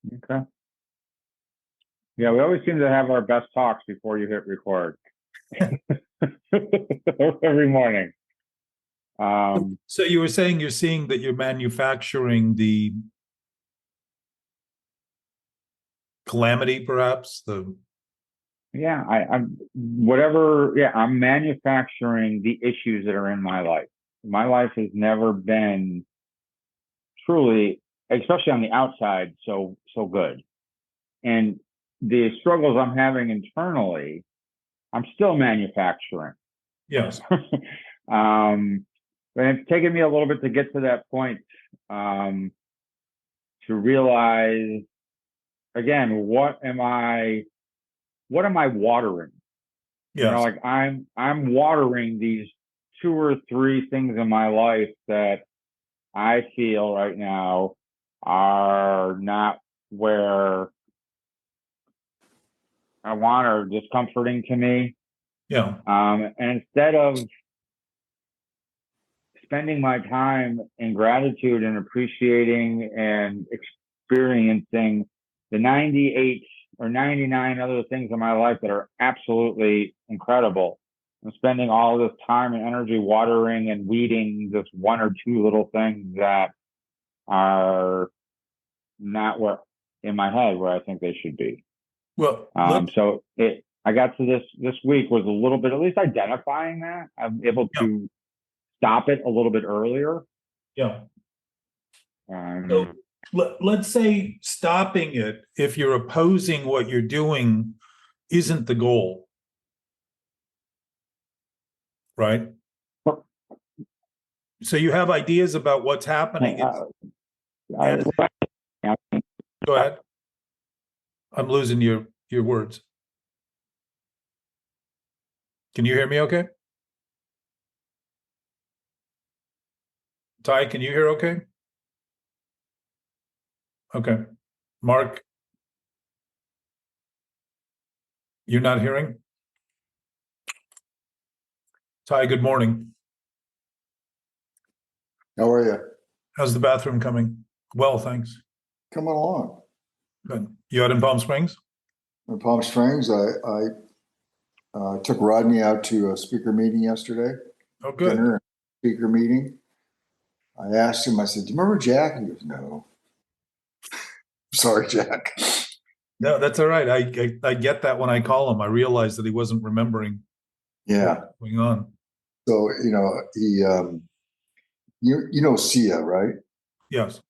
Okay. Yeah, we always seem to have our best talks before you hit record every morning. So you were saying you're seeing that you're manufacturing the calamity, perhaps yeah, I'm whatever. Yeah, I'm manufacturing the issues that are in my life. My life has never been truly, especially on the outside, so good. And the struggles I'm having internally, I'm still manufacturing. yes. But it's taken me a little bit to get to that point, to realize again, what am I watering? Yes. Like I'm watering these two or three things in my life that I feel right now are not where I want or discomforting to me. Yeah. And instead of spending my time in gratitude and appreciating and experiencing the 98 or 99 other things in my life that are absolutely incredible, I'm spending all this time and energy watering and weeding just one or two little things that are not where in my head where I think they should be. Well, I got to this week was a little bit, at least identifying that I'm able yeah. to stop it a little bit earlier. Yeah. So let's say stopping it, if you're opposing what you're doing, isn't the goal, right? So you have ideas about what's happening. Go ahead. I'm losing your words. Can you hear me okay? Ty, can you hear okay? Okay. Mark, you're not hearing? Ty, good morning. How are you? How's the bathroom coming? Well, thanks. Coming along. Good. You out in Palm Springs? In Palm Springs, I took Rodney out to a speaker meeting yesterday. Oh, good. Dinner and speaker meeting. I asked him, I said, do you remember Jack? He goes, no. Sorry, Jack. No, that's all right. I get that when I call him. I realized that he wasn't remembering Yeah. what's going on. So, he, you know Sia, right? Yes.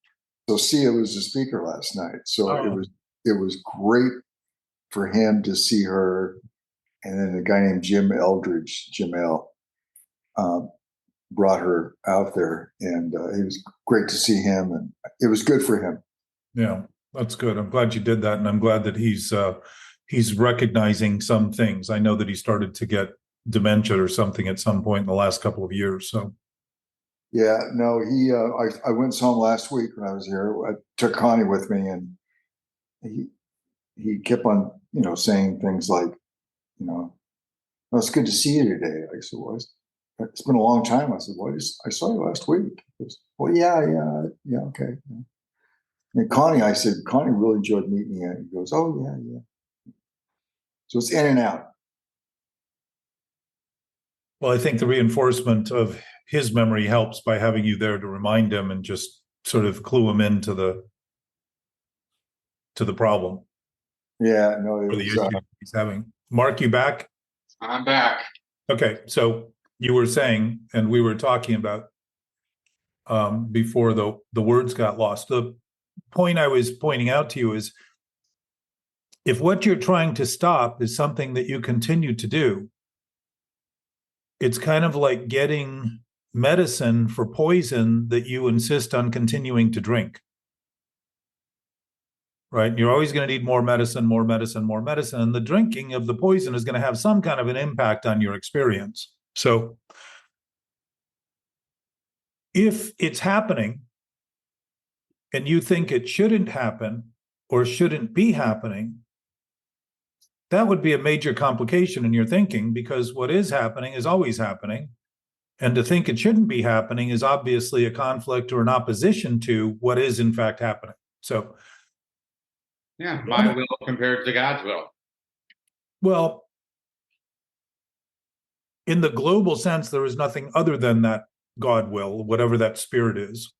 So Sia was the speaker last night. So Oh. it was great for him to see her. And then a guy named Jim L, brought her out there, and it was great to see him, and it was good for him. Yeah, that's good. I'm glad you did that, and I'm glad that he's recognizing some things. I know that he started to get dementia or something at some point in the last couple of years. So, yeah, no, he. I went and saw him last week when I was here. I took Connie with me, and he kept on, saying things like, "Oh, it's good to see you today." I said, "Well, it's been a long time." I said, "Well, I saw you last week." He goes, "Well, yeah, okay." And I said, Connie really enjoyed meeting you. He goes, "Oh, yeah." So it's in and out. well, I think the reinforcement of his memory helps by having you there to remind him and just sort of clue him into the problem. Yeah, no, or the issue he's having. Mark, you back? I'm back. Okay, so you were saying, and we were talking about before the words got lost. The point I was pointing out to you is, if what you're trying to stop is something that you continue to do, it's kind of like getting medicine for poison that you insist on continuing to drink. Right? You're always going to need more medicine, more medicine, more medicine. And the drinking of the poison is going to have some kind of an impact on your experience. So if it's happening and you think it shouldn't happen or shouldn't be happening, that would be a major complication in your thinking, because what is happening is always happening. And to think it shouldn't be happening is obviously a conflict or an opposition to what is in fact happening. So Yeah, my will compared to God's will. Well, in the global sense, there is nothing other than that God will, whatever that spirit is.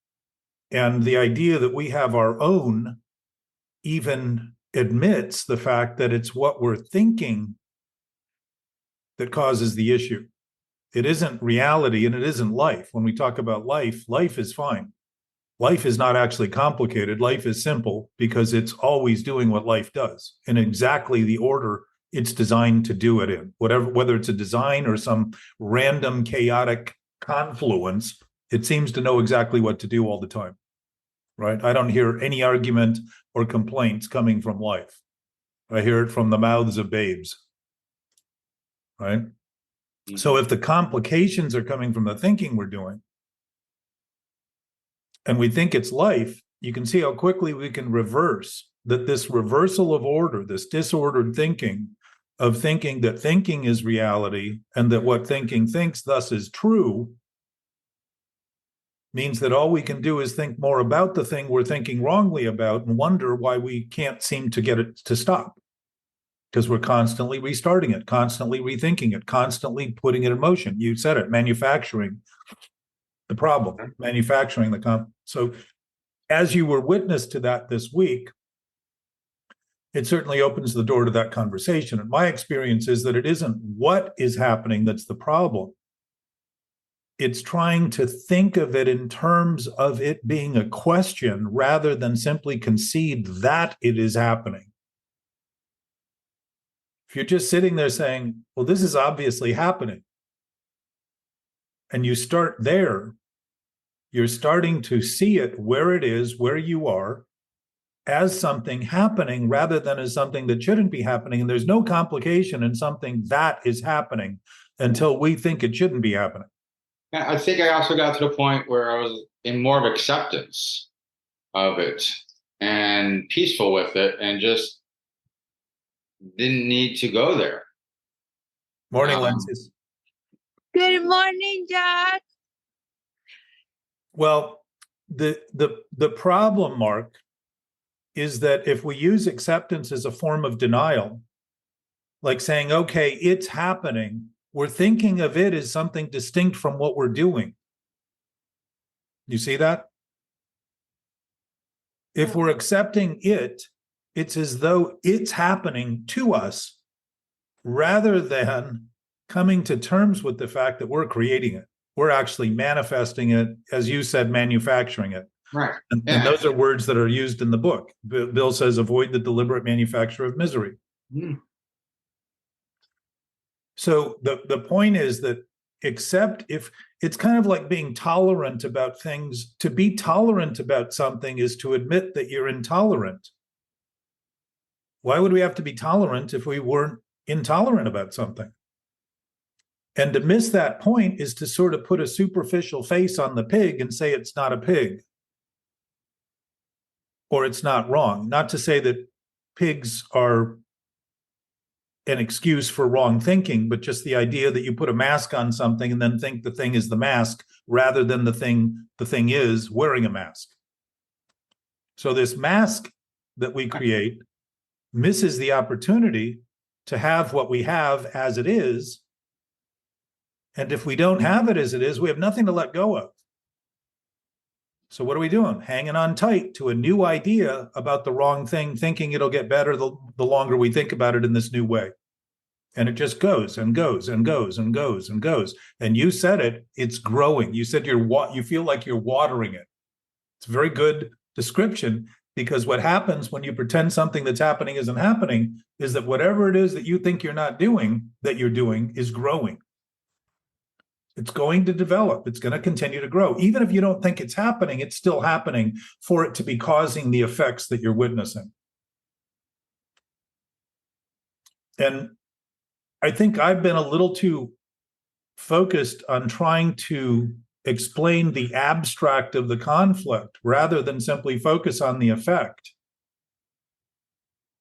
And the idea that we have our own even admits the fact that it's what we're thinking that causes the issue. It isn't reality and it isn't life. When we talk about life, life is fine. Life is not actually complicated. Life is simple because it's always doing what life does in exactly the order it's designed to do it in. Whether it's a design or some random chaotic confluence, it seems to know exactly what to do all the time, right? I don't hear any argument or complaints coming from life. I hear it from the mouths of babes, right? Mm-hmm. So if the complications are coming from the thinking we're doing, and we think it's life, you can see how quickly we can reverse that. This reversal of order, this disordered thinking of thinking that thinking is reality and that what thinking thinks thus is true, means that all we can do is think more about the thing we're thinking wrongly about and wonder why we can't seem to get it to stop. Because we're constantly restarting it, constantly rethinking it, constantly putting it in motion. You said it, manufacturing the problem, manufacturing so as you were witness to that this week, it certainly opens the door to that conversation. And my experience is that it isn't what is happening that's the problem. It's trying to think of it in terms of it being a question rather than simply concede that it is happening. If you're just sitting there saying, well, this is obviously happening, and you start there, you're starting to see it where it is, where you are, as something happening rather than as something that shouldn't be happening. And there's no complication in something that is happening until we think it shouldn't be happening. I think I also got to the point where I was in more of acceptance of it and peaceful with it and just didn't need to go there. Morning, Lenses. Good morning, Jack. Well, the problem, Mark, is that if we use acceptance as a form of denial, like saying, okay, it's happening, we're thinking of it as something distinct from what we're doing. You see that? If we're accepting it, it's as though it's happening to us rather than coming to terms with the fact that we're creating it. We're actually manifesting it, as you said, manufacturing it. Right. And those are words that are used in the book. Bill says, avoid the deliberate manufacture of misery. Mm. So the point is that except if it's kind of like being tolerant about things, to be tolerant about something is to admit that you're intolerant. Why would we have to be tolerant if we weren't intolerant about something? And to miss that point is to sort of put a superficial face on the pig and say it's not a pig. Or it's not wrong. Not to say that pigs are an excuse for wrong thinking, but just the idea that you put a mask on something and then think the thing is the mask rather than the thing is wearing a mask. So this mask that we create misses the opportunity to have what we have as it is. And if we don't have it as it is, we have nothing to let go of. So what are we doing? Hanging on tight to a new idea about the wrong thing, thinking it'll get better the longer we think about it in this new way. And it just goes and goes and goes and goes and goes. And you said it, it's growing. You said you feel like you're watering it. It's a very good description, because what happens when you pretend something that's happening isn't happening is that whatever it is that you think you're not doing, that you're doing, is growing. It's going to develop. It's going to continue to grow. Even if you don't think it's happening, it's still happening for it to be causing the effects that you're witnessing. And I think I've been a little too focused on trying to explain the abstract of the conflict rather than simply focus on the effect.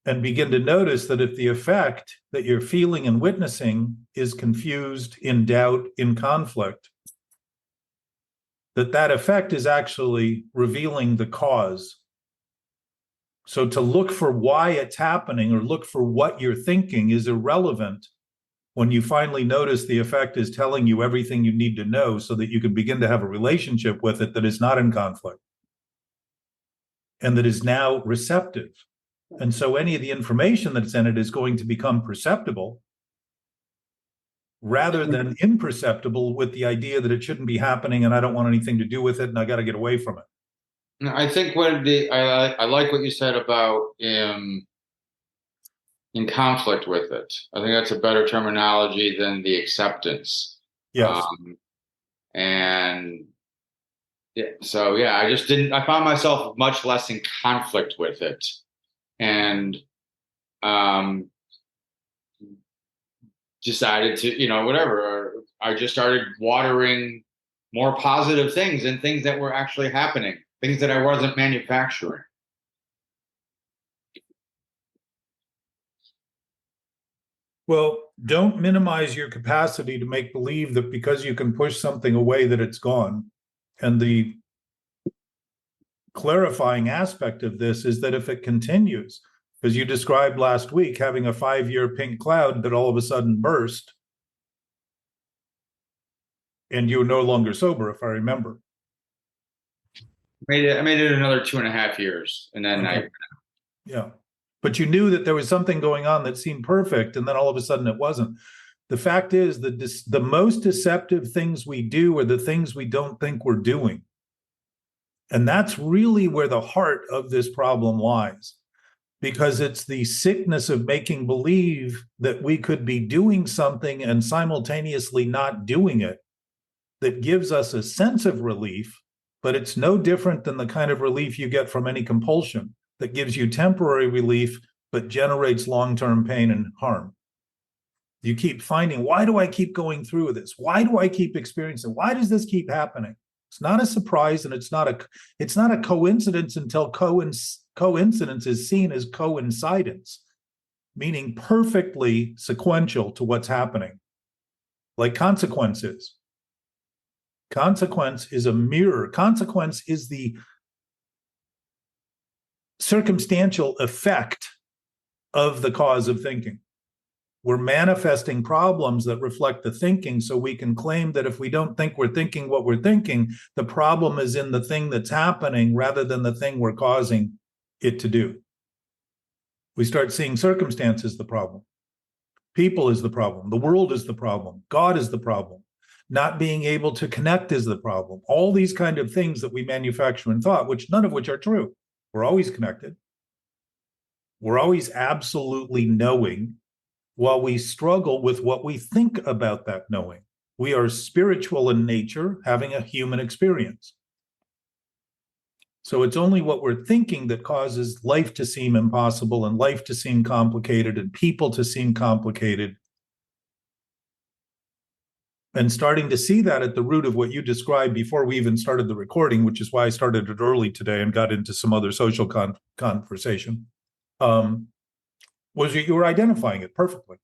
And begin to notice that if the effect that you're feeling and witnessing is confused, in doubt, in conflict, that effect is actually revealing the cause. So to look for why it's happening or look for what you're thinking is irrelevant when you finally notice the effect is telling you everything you need to know so that you can begin to have a relationship with it that is not in conflict and that is now receptive. And so any of the information that's in it is going to become perceptible rather than imperceptible, with the idea that it shouldn't be happening and I don't want anything to do with it and I got to get away from it. I think I like what you said about in conflict with it. I think that's a better terminology than the acceptance. Yes. And yeah, so yeah, I found myself much less in conflict with it. And decided to, whatever, I just started watering more positive things and things that were actually happening, things that I wasn't manufacturing. Well, don't minimize your capacity to make believe that because you can push something away that it's gone. And the clarifying aspect of this is that if it continues, as you described last week, having a 5-year pink cloud that all of a sudden burst, and you were no longer sober, if I remember. I made it another 2.5 years, and then Okay. Yeah. But you knew that there was something going on that seemed perfect, and then all of a sudden it wasn't. The fact is that the most deceptive things we do are the things we don't think we're doing. And that's really where the heart of this problem lies, because it's the sickness of making believe that we could be doing something and simultaneously not doing it that gives us a sense of relief, but it's no different than the kind of relief you get from any compulsion that gives you temporary relief, but generates long-term pain and harm. You keep finding, why do I keep going through this? Why do I keep experiencing? Why does this keep happening? It's not a surprise, and it's not a coincidence until coincidence is seen as coincidence, meaning perfectly sequential to what's happening, like consequence is. Consequence is a mirror. Consequence is the circumstantial effect of the cause of thinking. We're manifesting problems that reflect the thinking, so we can claim that if we don't think we're thinking what we're thinking, the problem is in the thing that's happening rather than the thing we're causing it to do. We start seeing circumstance as the problem. People is the problem. The world is the problem. God is the problem. Not being able to connect is the problem. All these kind of things that we manufacture in thought, which none of which are true. We're always connected. We're always absolutely knowing, while we struggle with what we think about that knowing. We are spiritual in nature, having a human experience. So it's only what we're thinking that causes life to seem impossible and life to seem complicated and people to seem complicated. And starting to see that at the root of what you described before we even started the recording, which is why I started it early today and got into some other social conversation, was that you were identifying it perfectly.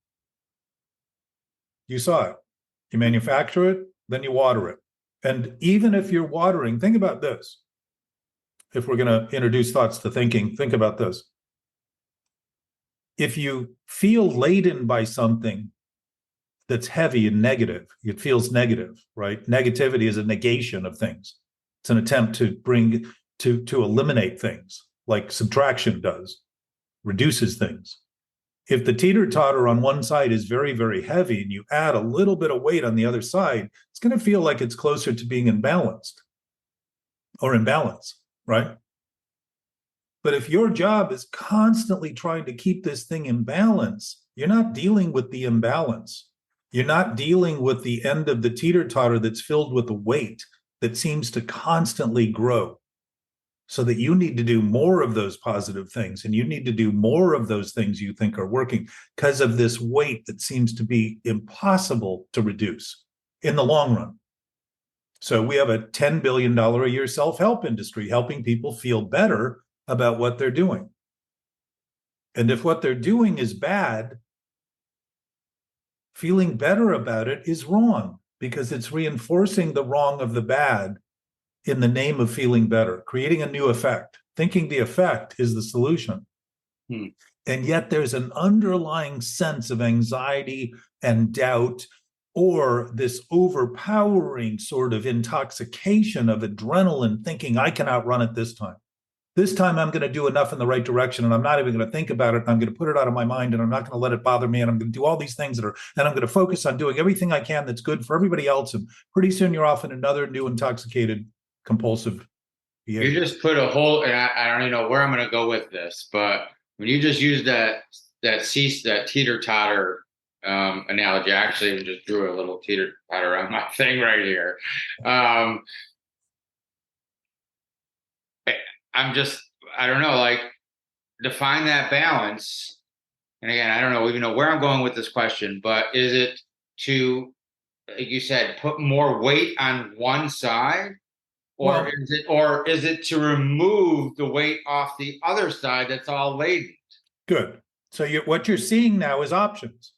You saw it. You manufacture it, then you water it. And even if you're watering, think about this. If we're going to introduce thoughts to thinking, think about this. If you feel laden by something that's heavy and negative, it feels negative, right? Negativity is a negation of things. It's an attempt to bring, to eliminate things, like subtraction does, reduces things. If the teeter-totter on one side is very, very heavy and you add a little bit of weight on the other side, it's going to feel like it's closer to being imbalanced or in balance, right? But if your job is constantly trying to keep this thing in balance, you're not dealing with the imbalance. You're not dealing with the end of the teeter-totter that's filled with a weight that seems to constantly grow. So that you need to do more of those positive things, and you need to do more of those things you think are working because of this weight that seems to be impossible to reduce in the long run. So we have a $10 billion a year self-help industry helping people feel better about what they're doing. And if what they're doing is bad, feeling better about it is wrong, because it's reinforcing the wrong of the bad in the name of feeling better, creating a new effect, thinking the effect is the solution. And yet there's an underlying sense of anxiety and doubt, or this overpowering sort of intoxication of adrenaline, thinking I can outrun it this time. This time I'm going to do enough in the right direction, and I'm not even going to think about it. I'm going to put it out of my mind, and I'm not going to let it bother me, and I'm going to do all these things and I'm going to focus on doing everything I can that's good for everybody else. And pretty soon you're off in another new intoxicated, compulsive behavior. You just put a whole, and I don't even know where I'm going to go with this, but when you just use that teeter-totter analogy, I actually even just drew a little teeter-totter on my thing right here. I don't know, like, define that balance. And again, I don't know even know where I'm going with this question, but is it to, like you said, put more weight on one side? Or is it to remove the weight off the other side that's all laden? Good. So what you're seeing now is options.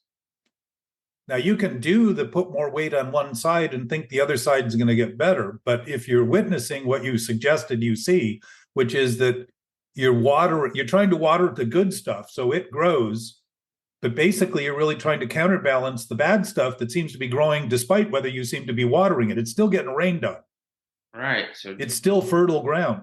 Now you can do the put more weight on one side and think the other side is going to get better. But if you're witnessing what you suggested you see, which is that you're trying to water the good stuff so it grows, but basically you're really trying to counterbalance the bad stuff that seems to be growing despite whether you seem to be watering it. It's still getting rained on. Right. So it's still fertile ground.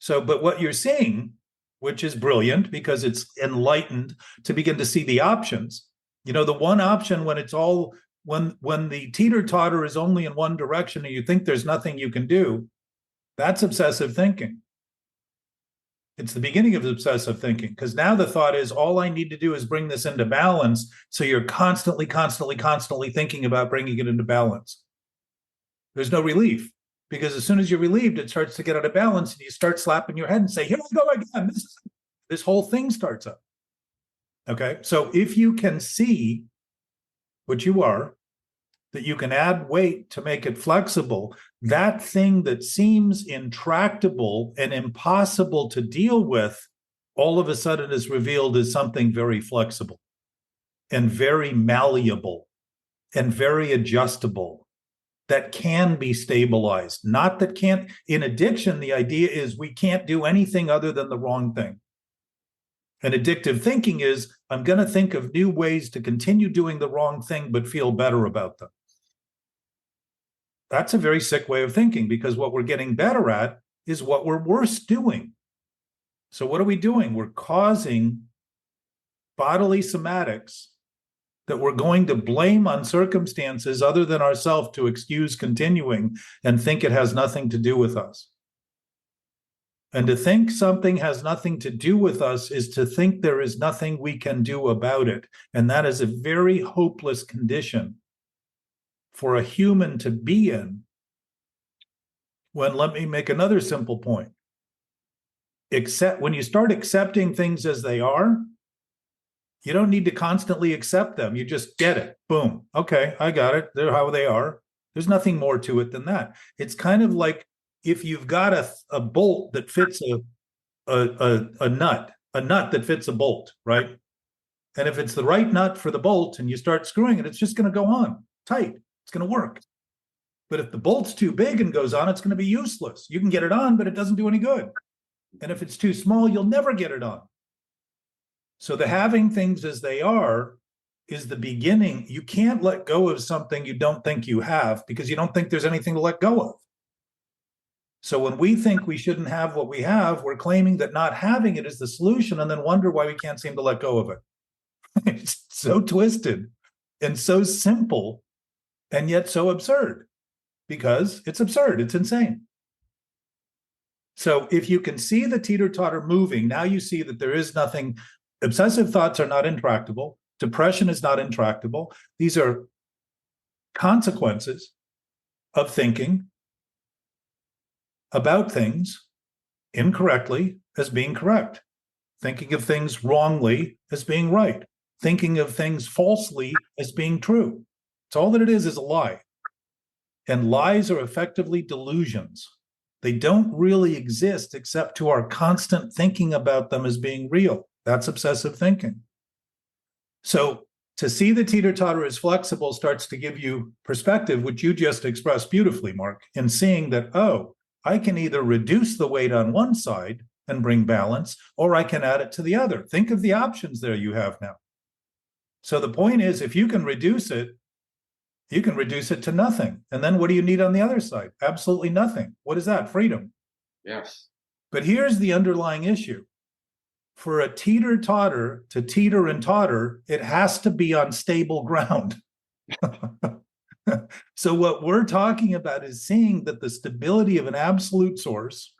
So, but what you're seeing, which is brilliant because it's enlightened to begin to see the options. You know, the one option when it's all, when the teeter-totter is only in one direction and you think there's nothing you can do, that's obsessive thinking. It's the beginning of obsessive thinking, because now the thought is all I need to do is bring this into balance. So you're constantly thinking about bringing it into balance. There's no relief. Because as soon as you're relieved, it starts to get out of balance and you start slapping your head and say, here we go again. This whole thing starts up. Okay. So if you can see what you are, that you can add weight to make it flexible, that thing that seems intractable and impossible to deal with, all of a sudden is revealed as something very flexible and very malleable and very adjustable. That can be stabilized, not that can't. In addiction, the idea is we can't do anything other than the wrong thing. And addictive thinking is, I'm going to think of new ways to continue doing the wrong thing, but feel better about them. That's a very sick way of thinking, because what we're getting better at is what we're worse doing. So what are we doing? We're causing bodily somatics that we're going to blame on circumstances other than ourselves to excuse continuing and think it has nothing to do with us. And to think something has nothing to do with us is to think there is nothing we can do about it. And that is a very hopeless condition for a human to be in. When, let me make another simple point. When you start accepting things as they are, you don't need to constantly accept them. You just get it. Boom. Okay, I got it. They're how they are. There's nothing more to it than that. It's kind of like if you've got a bolt that fits a nut that fits a bolt, right? And if it's the right nut for the bolt and you start screwing it, it's just going to go on tight. It's going to work. But if the bolt's too big and goes on, it's going to be useless. You can get it on, but it doesn't do any good. And if it's too small, you'll never get it on. So the having things as they are is the beginning. You can't let go of something you don't think you have because you don't think there's anything to let go of. So when we think we shouldn't have what we have, we're claiming that not having it is the solution and then wonder why we can't seem to let go of it. It's so twisted and so simple and yet so absurd, because it's absurd. It's insane. So if you can see the teeter-totter moving, now you see that there is nothing. Obsessive thoughts are not intractable. Depression is not intractable. These are consequences of thinking about things incorrectly as being correct, thinking of things wrongly as being right, thinking of things falsely as being true. It's all that it is a lie. And lies are effectively delusions. They don't really exist except to our constant thinking about them as being real. That's obsessive thinking. So to see the teeter-totter as flexible starts to give you perspective, which you just expressed beautifully, Mark, in seeing that, oh, I can either reduce the weight on one side and bring balance, or I can add it to the other. Think of the options there you have now. So the point is, if you can reduce it, you can reduce it to nothing. And then what do you need on the other side? Absolutely nothing. What is that? Freedom. Yes. But here's the underlying issue. For a teeter-totter to teeter and totter, it has to be on stable ground. So what we're talking about is seeing that the stability of an absolute source,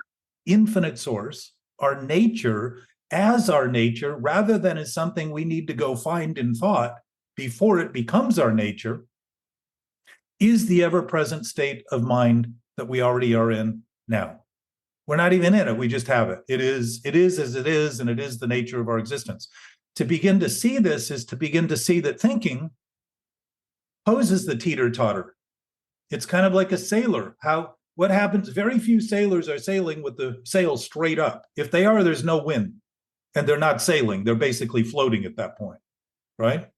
infinite source, our nature, as our nature, rather than as something we need to go find in thought before it becomes our nature, is the ever-present state of mind that we already are in now. We're not even in it, we just have it. It is as it is, and it is the nature of our existence. To begin to see this is to begin to see that thinking poses the teeter-totter. It's kind of like a sailor. What happens? Very few sailors are sailing with the sail straight up. If they are, there's no wind, and they're not sailing. They're basically floating at that point, right?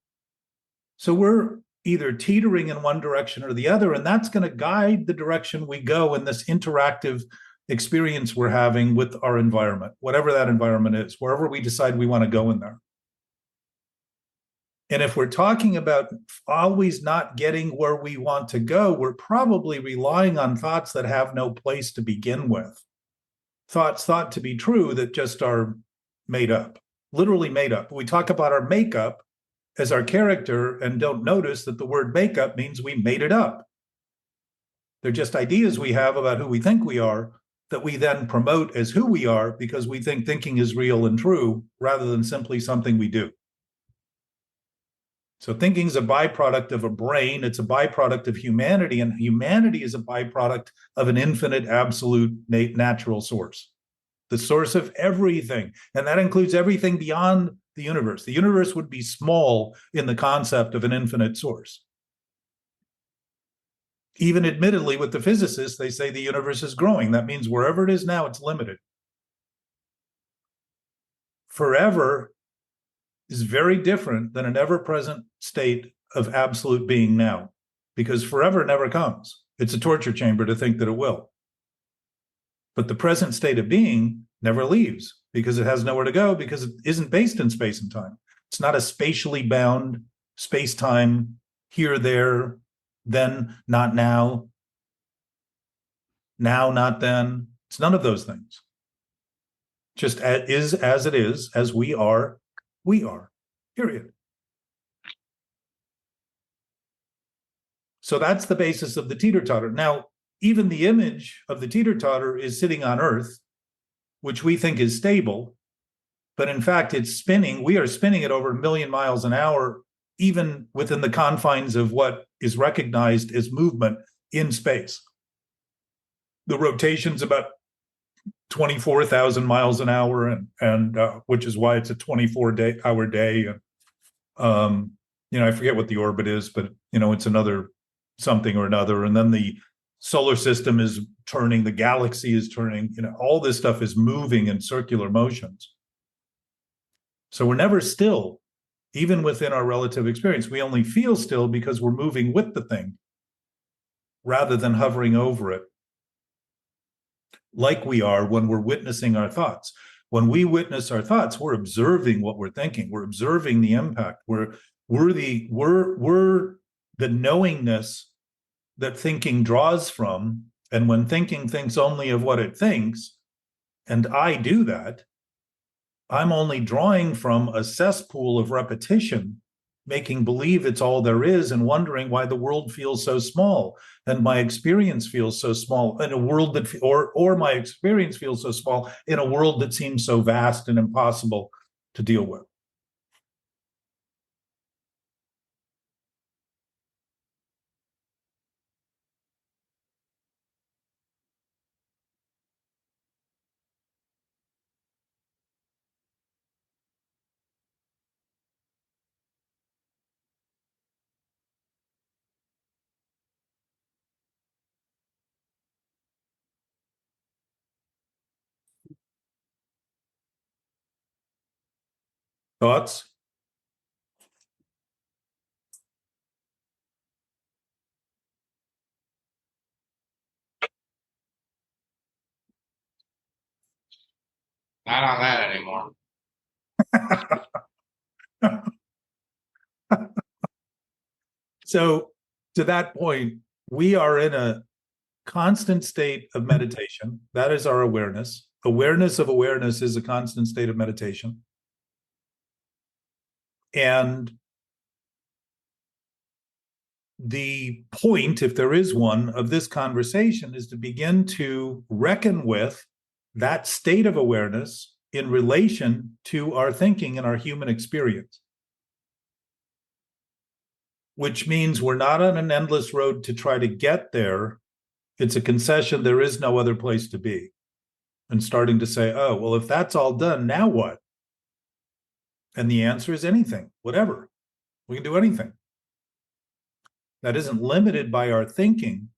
So we're either teetering in one direction or the other, and that's going to guide the direction we go in this interactive experience we're having with our environment, whatever that environment is, wherever we decide we want to go in there. And if we're talking about always not getting where we want to go, we're probably relying on thoughts that have no place to begin with. Thoughts thought to be true that just are made up, literally made up. We talk about our makeup as our character and don't notice that the word makeup means we made it up. They're just ideas we have about who we think we are that we then promote as who we are because we think thinking is real and true rather than simply something we do. So thinking is a byproduct of a brain. It's a byproduct of humanity, and humanity is a byproduct of an infinite, absolute, natural source, the source of everything. And that includes everything beyond the universe. The universe would be small in the concept of an infinite source. Even admittedly, with the physicists, they say the universe is growing. That means wherever it is now, it's limited. Forever is very different than an ever-present state of absolute being now, because forever never comes. It's a torture chamber to think that it will. But the present state of being never leaves because it has nowhere to go, because it isn't based in space and time. It's not a spatially bound space-time, here, there, then, not now, now, not then. It's none of those things. Just is as it is, as we are, period. So that's the basis of the teeter-totter. Now, even the image of the teeter-totter is sitting on Earth, which we think is stable, but in fact, it's spinning. We are spinning at over 1 million miles an hour, even within the confines of what is recognized as movement in space. The rotation's about 24,000 miles an hour, and which is why it's a 24-hour day. I forget what the orbit is, but it's another something or another. And then the solar system is turning, the galaxy is turning. All this stuff is moving in circular motions. So we're never still, even within our relative experience. We only feel still because we're moving with the thing rather than hovering over it, like we are when we're witnessing our thoughts. When we witness our thoughts, we're observing what we're thinking. We're observing the impact. We're the knowingness that thinking draws from. And when thinking thinks only of what it thinks, and I do that, I'm only drawing from a cesspool of repetition, making believe it's all there is and wondering why the world feels so small and my experience feels so small in a world that, or my experience feels so small in a world that seems so vast and impossible to deal with. Thoughts? Not on that anymore. So to that point, we are in a constant state of meditation. That is our awareness. Awareness of awareness is a constant state of meditation. And the point, if there is one, of this conversation is to begin to reckon with that state of awareness in relation to our thinking and our human experience. Which means we're not on an endless road to try to get there. It's a concession. There is no other place to be. And starting to say, oh, well, if that's all done, now what? And the answer is anything, whatever. We can do anything. That isn't limited by our thinking.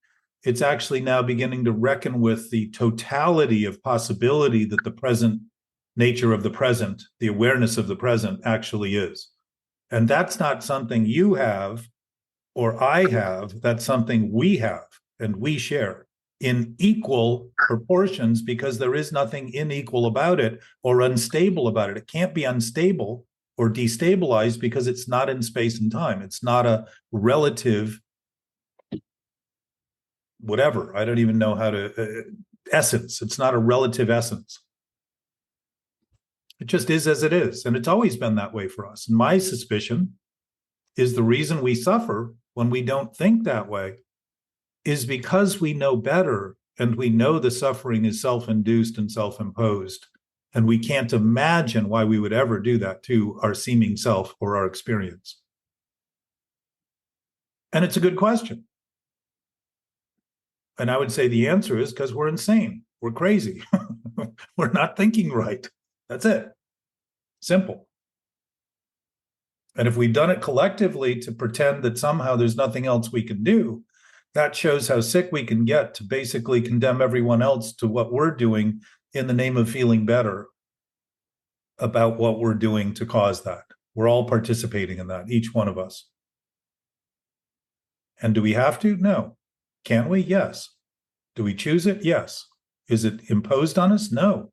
It's actually now beginning to reckon with the totality of possibility that the present nature of the present, the awareness of the present actually is. And that's not something you have or I have, that's something we have and we share in equal proportions, because there is nothing unequal about it or unstable about it. It can't be unstable or destabilized because it's not in space and time. It's not a relative whatever. I don't even know how to essence. It's not a relative essence. It just is as it is. And it's always been that way for us. And my suspicion is the reason we suffer when we don't think that way is because we know better and we know the suffering is self-induced and self-imposed. And we can't imagine why we would ever do that to our seeming self or our experience. And it's a good question. And I would say the answer is because we're insane. We're crazy. We're not thinking right. That's it. Simple. And if we've done it collectively to pretend that somehow there's nothing else we can do, that shows how sick we can get to basically condemn everyone else to what we're doing in the name of feeling better about what we're doing to cause that. We're all participating in that, each one of us. And do we have to? No. Can we? Yes. Do we choose it? Yes. Is it imposed on us? No.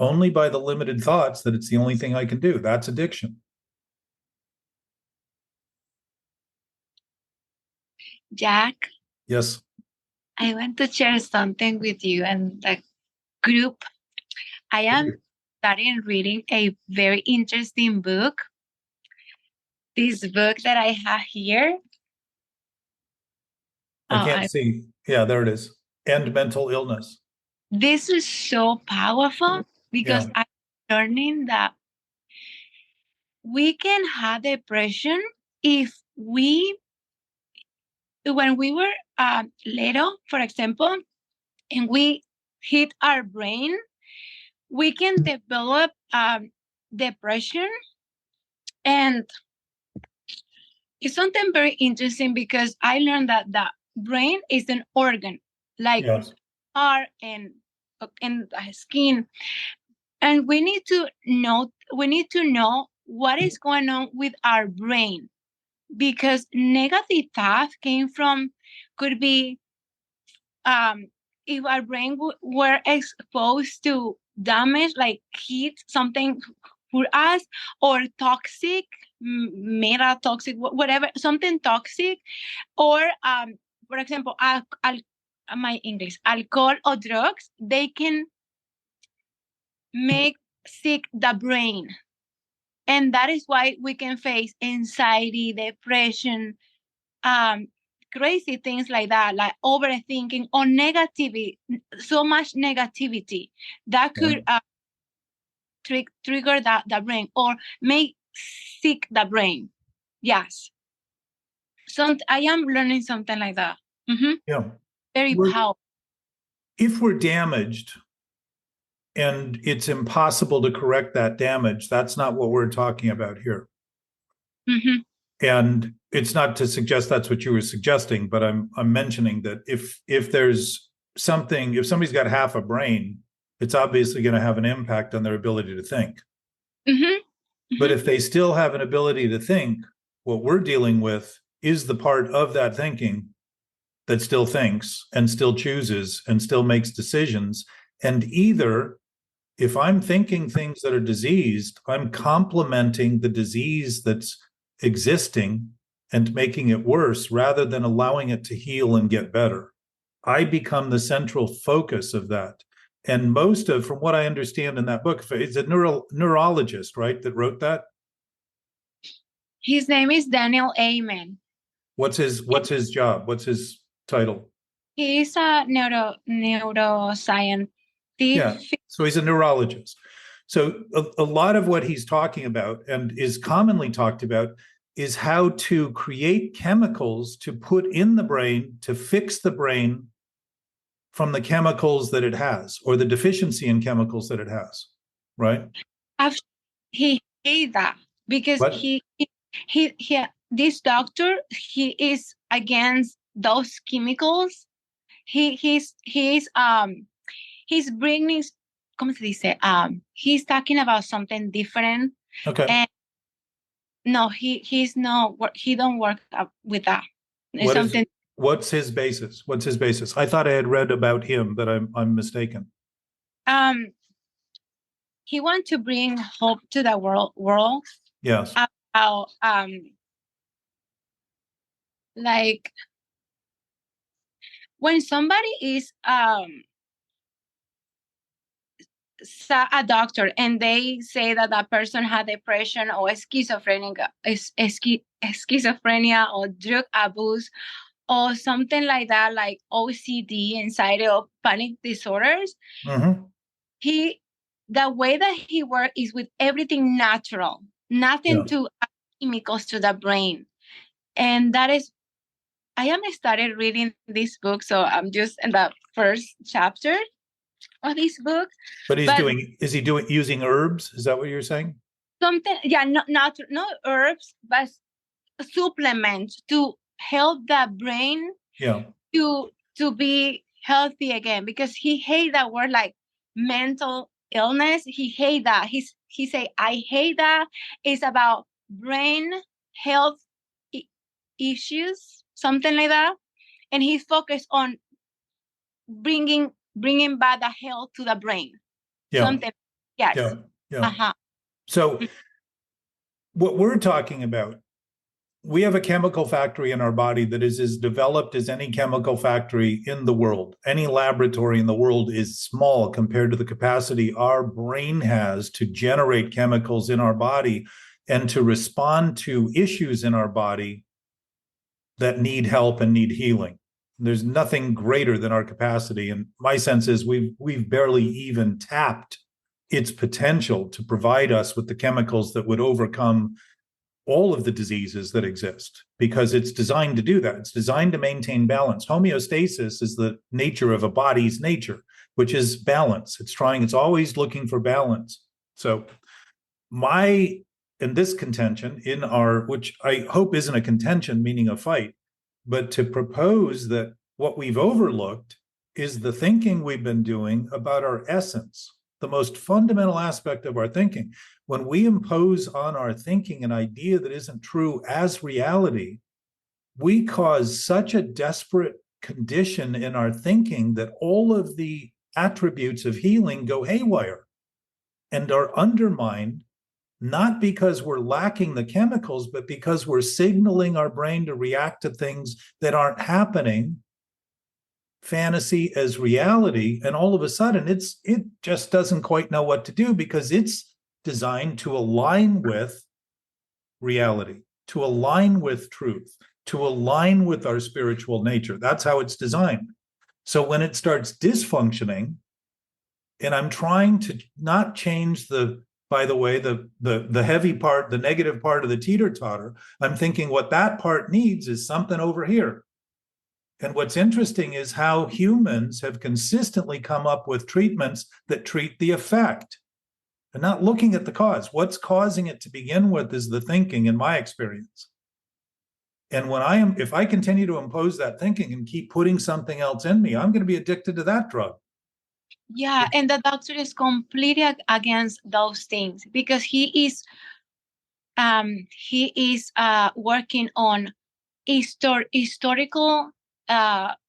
Only by the limited thoughts that it's the only thing I can do. That's addiction. Jack, Yes. I want to share something with you and the group. I am starting reading a very interesting book. This book that I have here. I can't see. Yeah, there it is. End mental illness. This is so powerful because I'm learning that we can have depression if when we were little, for example, and we hit our brain, we can develop depression. And it's something very interesting because I learned that the brain is an organ, like heart and skin. And we need to know what is going on with our brain, because negative thoughts could be if our brain were exposed to damage, like heat, something for us, or toxic, meta toxic, whatever, something toxic, or for example, my English, alcohol or drugs, they can make sick the brain. And that is why we can face anxiety, depression, crazy things like that, like overthinking or negativity, so much negativity that could trigger the brain or make sick the brain. Yes. So I am learning something like that. Mm-hmm. Yeah. Very powerful. If we're damaged and it's impossible to correct that damage, that's not what we're talking about here. Mm-hmm. And it's not to suggest that's what you were suggesting, but I'm mentioning that if there's something, if somebody's got half a brain, it's obviously going to have an impact on their ability to think. Mm-hmm. Mm-hmm. But if they still have an ability to think, what we're dealing with is the part of that thinking that still thinks and still chooses and still makes decisions. And either if I'm thinking things that are diseased, I'm complementing the disease that's existing and making it worse rather than allowing it to heal and get better. I become the central focus of that. And most of, from what I understand in that book, it's a neurologist, right, that wrote that? His name is Daniel Amen. What's his job? What's his title? He is a neuroscientist. Yeah, so he's a neurologist. So a lot of what he's talking about and is commonly talked about is how to create chemicals to put in the brain to fix the brain from the chemicals that it has or the deficiency in chemicals that it has, right? He hates that because What? he this doctor, he is against those chemicals. He's bringing, ¿cómo se dice? He's talking about something different. Okay. And no, he's no, he don't work with that. What's his basis? What's his basis? I thought I had read about him, but I'm mistaken. He wants to bring hope to the world. Yes. About like when somebody is a doctor and they say that that person had depression or schizophrenia or drug abuse or something like that, like OCD, anxiety or panic disorders, Mm-hmm. The way that he works is with everything natural, nothing to add chemicals to the brain. And that is, I haven't started reading this book, so I'm just in the first chapter of this book. But is he using herbs? Is that what you're saying? Something, yeah, not herbs, but supplements to help the brain to be healthy again, because he hates that word like mental illness. He hates that. He say, I hate that. It's about brain health issues, something like that. And he's focused on bringing back the health to the brain. Yeah. Something. Yes. Yeah. Yeah. Uh-huh. So what we're talking about, we have a chemical factory in our body that is as developed as any chemical factory in the world. Any laboratory in the world is small compared to the capacity our brain has to generate chemicals in our body and to respond to issues in our body that need help and need healing. There's nothing greater than our capacity. And my sense is we've barely even tapped its potential to provide us with the chemicals that would overcome all of the diseases that exist, because it's designed to do that. It's designed to maintain balance. Homeostasis is the nature of a body's nature, which is balance. It's always looking for balance. So in this contention which I hope isn't a contention, meaning a fight, but to propose that what we've overlooked is the thinking we've been doing about our essence, the most fundamental aspect of our thinking. When we impose on our thinking an idea that isn't true as reality, we cause such a desperate condition in our thinking that all of the attributes of healing go haywire and are undermined, not because we're lacking the chemicals, but because we're signaling our brain to react to things that aren't happening, fantasy as reality, and all of a sudden it just doesn't quite know what to do, because it's designed to align with reality, to align with truth, to align with our spiritual nature. That's how it's designed. So when it starts dysfunctioning, and I'm trying to not change the heavy part, the negative part of the teeter-totter, I'm thinking what that part needs is something over here. And what's interesting is how humans have consistently come up with treatments that treat the effect and not looking at the cause. What's causing it to begin with is the thinking, in my experience. And if I continue to impose that thinking and keep putting something else in me, I'm going to be addicted to that drug. Yeah, and the doctor is completely against those things, because he is working on historical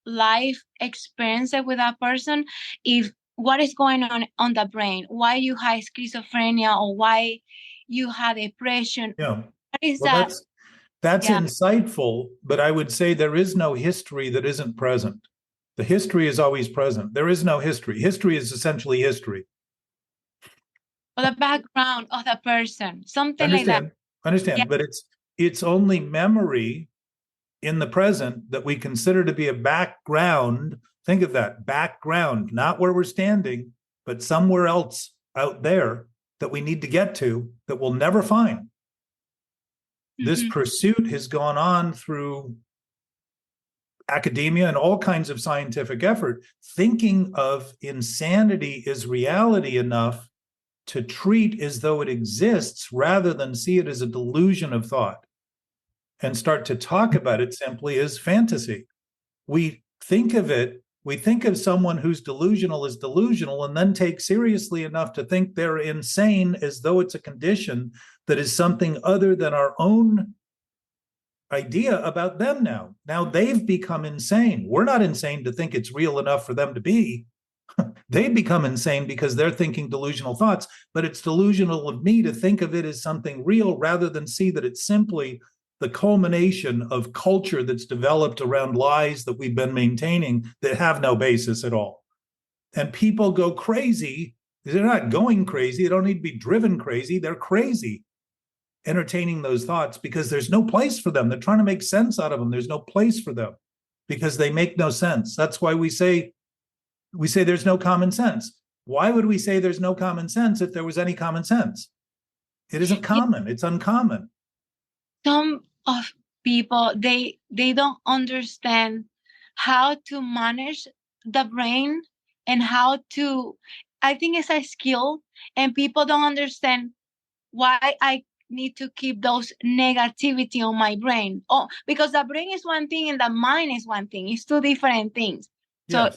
life experience with a person. If what is going on the brain, why you have schizophrenia or why you have depression. Yeah. What is Well, that? that's Yeah. insightful, but I would say there is no history that isn't present. The history is always present. There is no history. History is essentially history. Or the background of the person, something like that. Understand, Yeah. but it's only memory in the present that we consider to be a background. Think of that, background, not where we're standing, but somewhere else out there that we need to get to that we'll never find. This pursuit has gone on through academia and all kinds of scientific effort, thinking of insanity as reality enough to treat as though it exists rather than see it as a delusion of thought and start to talk about it simply as fantasy. We think of someone who's delusional as delusional and then take seriously enough to think they're insane as though it's a condition that is something other than our own idea about them now. Now they've become insane. We're not insane to think it's real enough for them to be. They become insane because they're thinking delusional thoughts, but it's delusional of me to think of it as something real rather than see that it's simply the culmination of culture that's developed around lies that we've been maintaining that have no basis at all. And people go crazy. They're not going crazy. They don't need to be driven crazy. They're crazy entertaining those thoughts because there's no place for them. They're trying to make sense out of them. There's no place for them because they make no sense. That's why we say there's no common sense. Why would we say there's no common sense if there was any common sense? It isn't common. It's uncommon. Some of people, they don't understand how to manage the brain and how to, I think it's a skill, and people don't understand why I need to keep those negativity on my brain. Oh, because the brain is one thing and the mind is one thing. It's two different things. So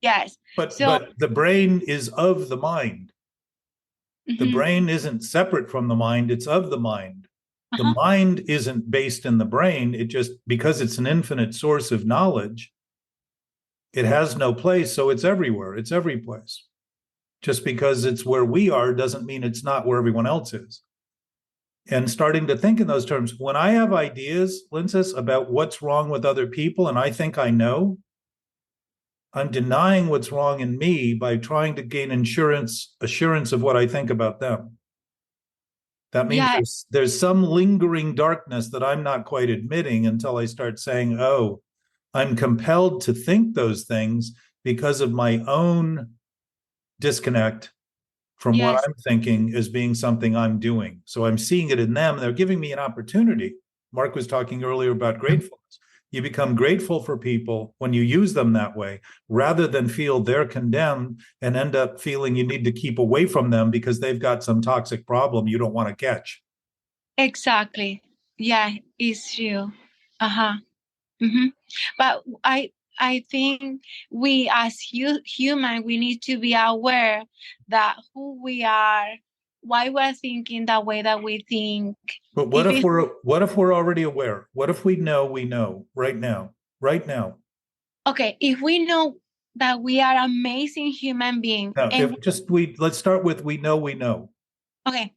yes. But So, the brain is of the mind. The brain isn't separate from the mind, it's of the mind. The mind isn't based in the brain. It just, because it's an infinite source of knowledge, it has no place, so it's everywhere. It's every place. Just because it's where we are doesn't mean it's not where everyone else is. And starting to think in those terms, when I have ideas, Lindsay, about what's wrong with other people, and I think I know, I'm denying what's wrong in me by trying to gain assurance of what I think about them. That means there's some lingering darkness that I'm not quite admitting until I start saying, oh, I'm compelled to think those things because of my own disconnect from what I'm thinking as being something I'm doing. So I'm seeing it in them. They're giving me an opportunity. Mark was talking earlier about gratefulness. You become grateful for people when you use them that way, rather than feel they're condemned and end up feeling you need to keep away from them because they've got some toxic problem you don't want to catch. Exactly. Yeah, it's true. But I think we as human, we need to be aware that who we are, why we're thinking the way that we think. But what if we're already aware? What if we know right now? Okay, if we know that we are amazing human beings. Now, let's start with we know. Okay.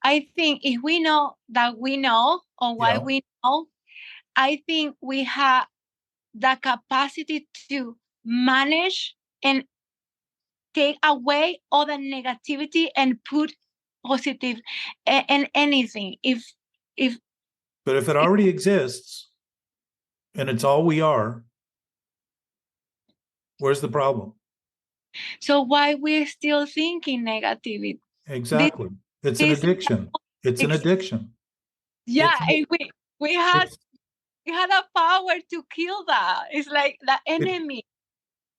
I think if we know that we know or why we know, I think we have the capacity to manage and take away all the negativity and put positive in anything. But if it already exists and it's all we are, where's the problem? So why we're still thinking negativity? Exactly. It's an addiction. It's an addiction. Yeah, and we had a power to kill that. It's like the enemy.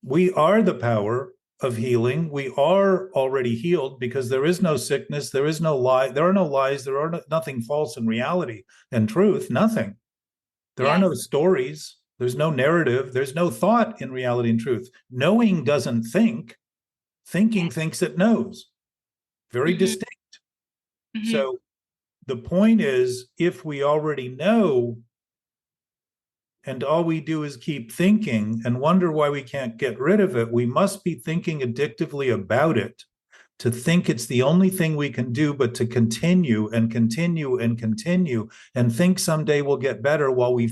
We are the power of healing. We are already healed because there is no sickness. There is no lie. There are no lies. There are nothing false in reality and truth. Nothing. There are no stories. There's no narrative. There's no thought in reality and truth. Knowing doesn't think. Thinking thinks it knows. Very distinct. So the point is, if we already know, and all we do is keep thinking and wonder why we can't get rid of it, we must be thinking addictively about it, to think it's the only thing we can do, but to continue and continue and continue and think someday we'll get better, while we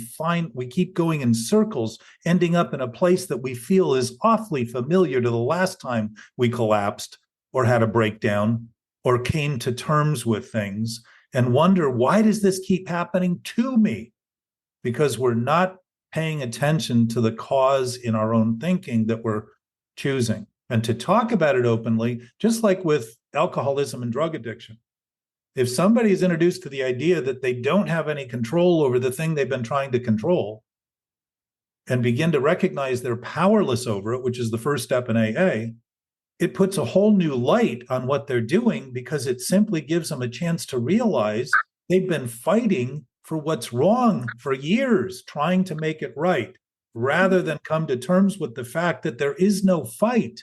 keep going in circles, ending up in a place that we feel is awfully familiar to the last time we collapsed or had a breakdown or came to terms with things, and wonder, why does this keep happening to me? Because we're not paying attention to the cause in our own thinking that we're choosing. And to talk about it openly, just like with alcoholism and drug addiction. If somebody is introduced to the idea that they don't have any control over the thing they've been trying to control, and begin to recognize they're powerless over it, which is the first step in AA, it puts a whole new light on what they're doing, because it simply gives them a chance to realize they've been fighting for what's wrong for years, trying to make it right, rather than come to terms with the fact that there is no fight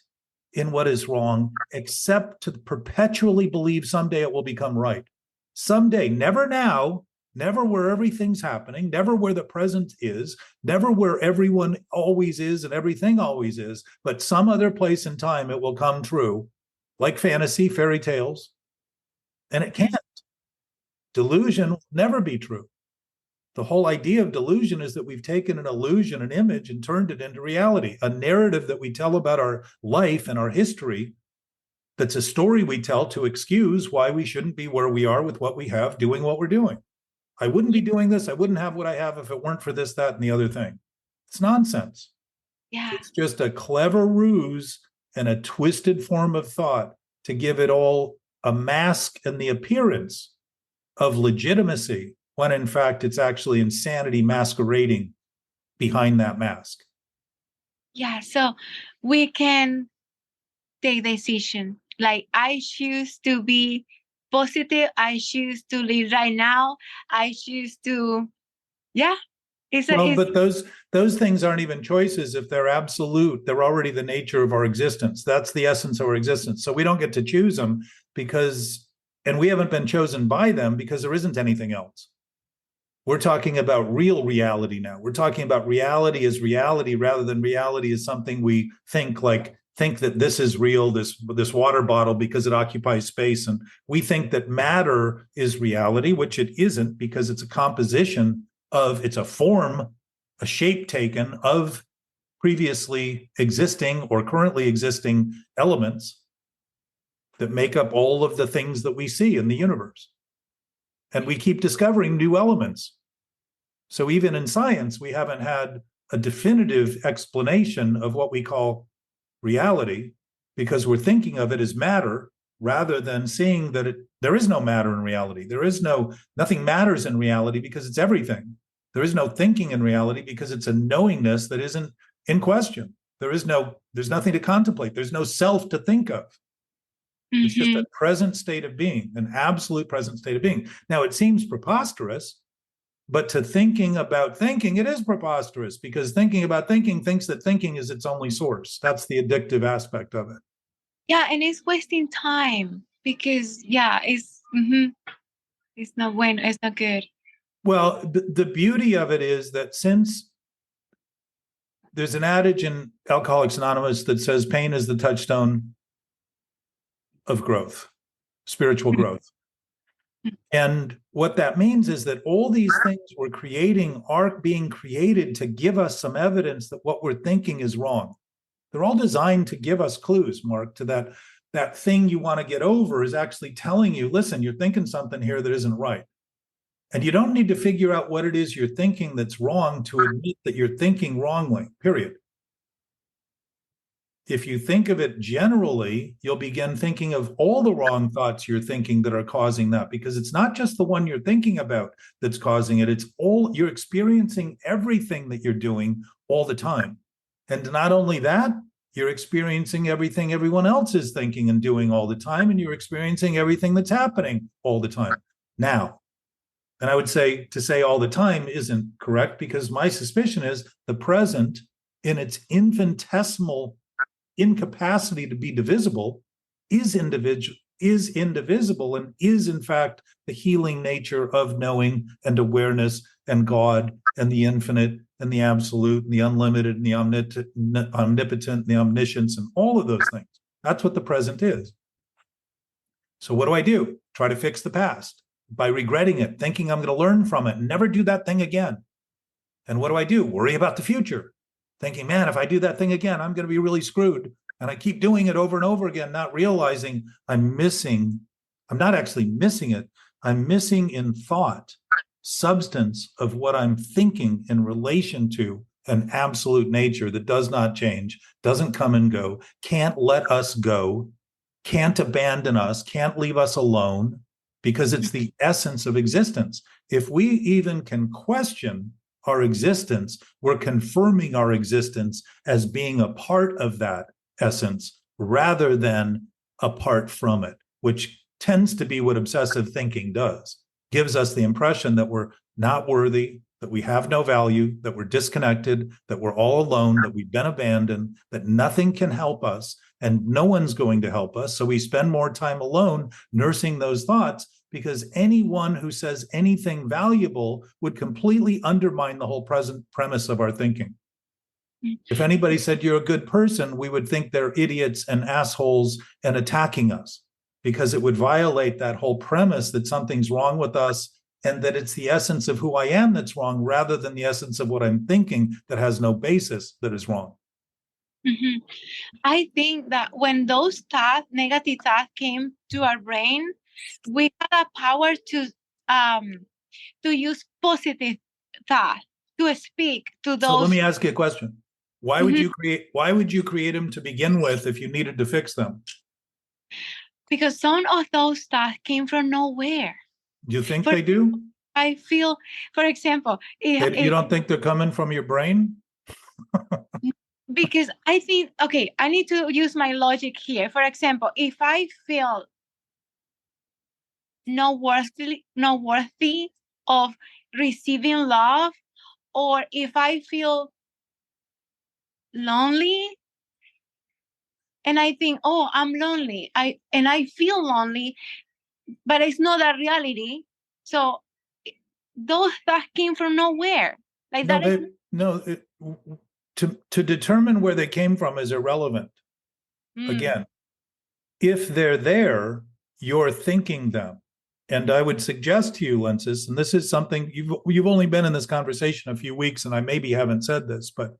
in what is wrong, except to perpetually believe someday it will become right. Someday, never now, never where everything's happening, never where the present is, never where everyone always is and everything always is, but some other place in time it will come true, like fantasy, fairy tales, and it can't. Delusion will never be true. The whole idea of delusion is that we've taken an illusion, an image, and turned it into reality, a narrative that we tell about our life and our history. That's a story we tell to excuse why we shouldn't be where we are with what we have, doing what we're doing. I wouldn't be doing this. I wouldn't have what I have if it weren't for this, that, and the other thing. It's nonsense. Yeah. It's just a clever ruse and a twisted form of thought to give it all a mask and the appearance of legitimacy, when in fact it's actually insanity masquerading behind that mask. Yeah. So we can take decision. Like, I choose to be positive. I choose to live right now. I choose to, yeah. But those things aren't even choices if they're absolute. They're already the nature of our existence. That's the essence of our existence. So we don't get to choose them and we haven't been chosen by them, because there isn't anything else. We're talking about real reality now. We're talking about reality as reality, rather than reality as something we think that this is real, this water bottle, because it occupies space. And we think that matter is reality, which it isn't, because it's a composition it's a form, a shape taken of previously existing or currently existing elements that make up all of the things that we see in the universe. And we keep discovering new elements. So even in science, we haven't had a definitive explanation of what we call reality, because we're thinking of it as matter, rather than seeing that there is no matter in reality. Nothing matters in reality, because it's everything. There is no thinking in reality, because it's a knowingness that isn't in question. There's nothing to contemplate. There's no self to think of. It's just a present state of being, an absolute present state of being. Now, it seems preposterous, but to thinking about thinking, it is preposterous, because thinking about thinking thinks that thinking is its only source. That's the addictive aspect of it. Yeah, and it's wasting time, because it's not bueno, it's not good. Well, the beauty of it is that, since there's an adage in Alcoholics Anonymous that says pain is the touchstone of growth, spiritual growth. And what that means is that all these things we're creating are being created to give us some evidence that what we're thinking is wrong. They're all designed to give us clues, Mark, to that thing you want to get over is actually telling you, listen, you're thinking something here that isn't right. And you don't need to figure out what it is you're thinking that's wrong to admit that you're thinking wrongly, period. If you think of it generally, you'll begin thinking of all the wrong thoughts you're thinking that are causing that, because it's not just the one you're thinking about that's causing it. It's all, you're experiencing everything that you're doing all the time. And not only that, you're experiencing everything everyone else is thinking and doing all the time, and you're experiencing everything that's happening all the time now. And I would say, to say all the time isn't correct, because my suspicion is the present, in its infinitesimal incapacity to be divisible, is indivisible, and is in fact the healing nature of knowing and awareness and God and the infinite and the absolute and the unlimited and the omnipotent and the omniscience and all of those things. That's what the present is. So what do? Try to fix the past by regretting it, thinking I'm going to learn from it and never do that thing again. And what do? Worry about the future, thinking, man, if I do that thing again, I'm going to be really screwed. And I keep doing it over and over again, not realizing I'm not actually missing it. I'm missing in thought, substance of what I'm thinking in relation to an absolute nature that does not change, doesn't come and go, can't let us go, can't abandon us, can't leave us alone, because it's the essence of existence. If we even can question our existence, we're confirming our existence as being a part of that essence rather than apart from it, which tends to be what obsessive thinking does. Gives us the impression that we're not worthy, that we have no value, that we're disconnected, that we're all alone, that we've been abandoned, that nothing can help us and no one's going to help us. So we spend more time alone nursing those thoughts, because anyone who says anything valuable would completely undermine the whole present premise of our thinking. If anybody said you're a good person, we would think they're idiots and assholes and attacking us, because it would violate that whole premise that something's wrong with us and that it's the essence of who I am that's wrong rather than the essence of what I'm thinking that has no basis that is wrong. Mm-hmm. I think that when those thoughts, negative thoughts came to our brain, we had a power to use positive thought, to speak to those. So let me ask you a question. Why would you create them to begin with if you needed to fix them? Because some of those thoughts came from nowhere. Do you think they do? I feel, for example, You don't think they're coming from your brain? Because I think, okay, I need to use my logic here. For example, if I feel not worthy of receiving love, or if I feel lonely and I think, oh, I'm lonely, I feel lonely, but it's not a reality. So those thoughts came from nowhere. Like to determine where they came from is irrelevant. Again, if they're there, you're thinking them. And I would suggest to you, Lensis, and this is something you've only been in this conversation a few weeks, and I maybe haven't said this, but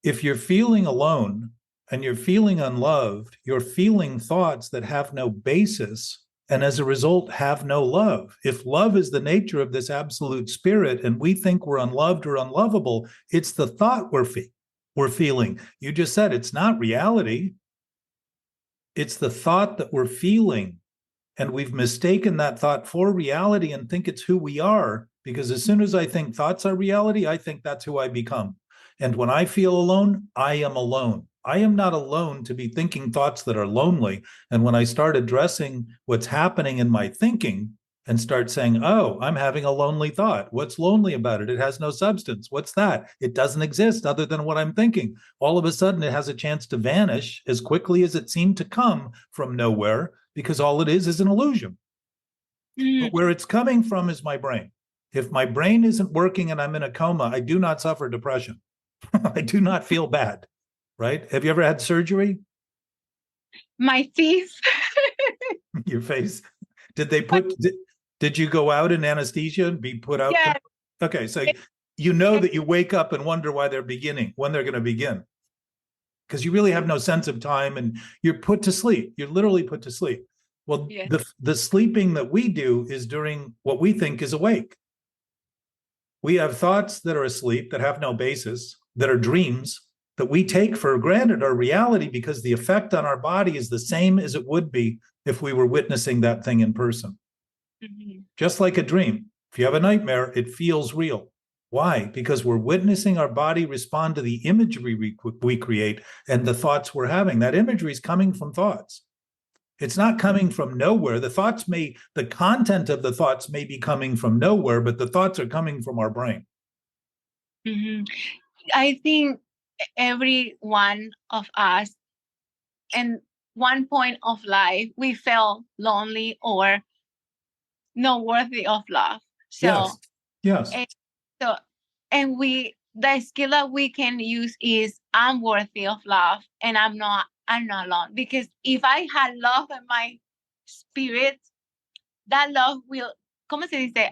if you're feeling alone and you're feeling unloved, you're feeling thoughts that have no basis, and as a result have no love. If love is the nature of this absolute spirit and we think we're unloved or unlovable, it's the thought we're feeling. You just said it's not reality. It's the thought that we're feeling. And we've mistaken that thought for reality and think it's who we are, because as soon as I think thoughts are reality, I think that's who I become. And when I feel alone, I am alone. I am not alone to be thinking thoughts that are lonely. And when I start addressing what's happening in my thinking and start saying, oh, I'm having a lonely thought. What's lonely about it? It has no substance. What's that? It doesn't exist other than what I'm thinking. All of a sudden, it has a chance to vanish as quickly as it seemed to come from nowhere, because all it is an illusion. But where it's coming from is my brain. If my brain isn't working and I'm in a coma, I do not suffer depression. I do not feel bad, right? Have you ever had surgery? My face. Your face. Did you go out in anesthesia and be put out? Yeah. Okay, so you know that you wake up and wonder when they're going to begin. Because you really have no sense of time and you're put to sleep. You're literally put to sleep. Well, the sleeping that we do is during what we think is awake. We have thoughts that are asleep, that have no basis, that are dreams, that we take for granted are reality because the effect on our body is the same as it would be if we were witnessing that thing in person. Mm-hmm. Just like a dream. If you have a nightmare, it feels real. Why? Because we're witnessing our body respond to the imagery we create and the thoughts we're having. That imagery is coming from thoughts. It's not coming from nowhere. The content of the thoughts may be coming from nowhere, but the thoughts are coming from our brain. Mm-hmm. I think every one of us, in one point of life, we felt lonely or not worthy of love. So yes. So, and the skill that we can use is I'm worthy of love and I'm not alone. Because if I had love in my spirit, that love will, ¿cómo se dice?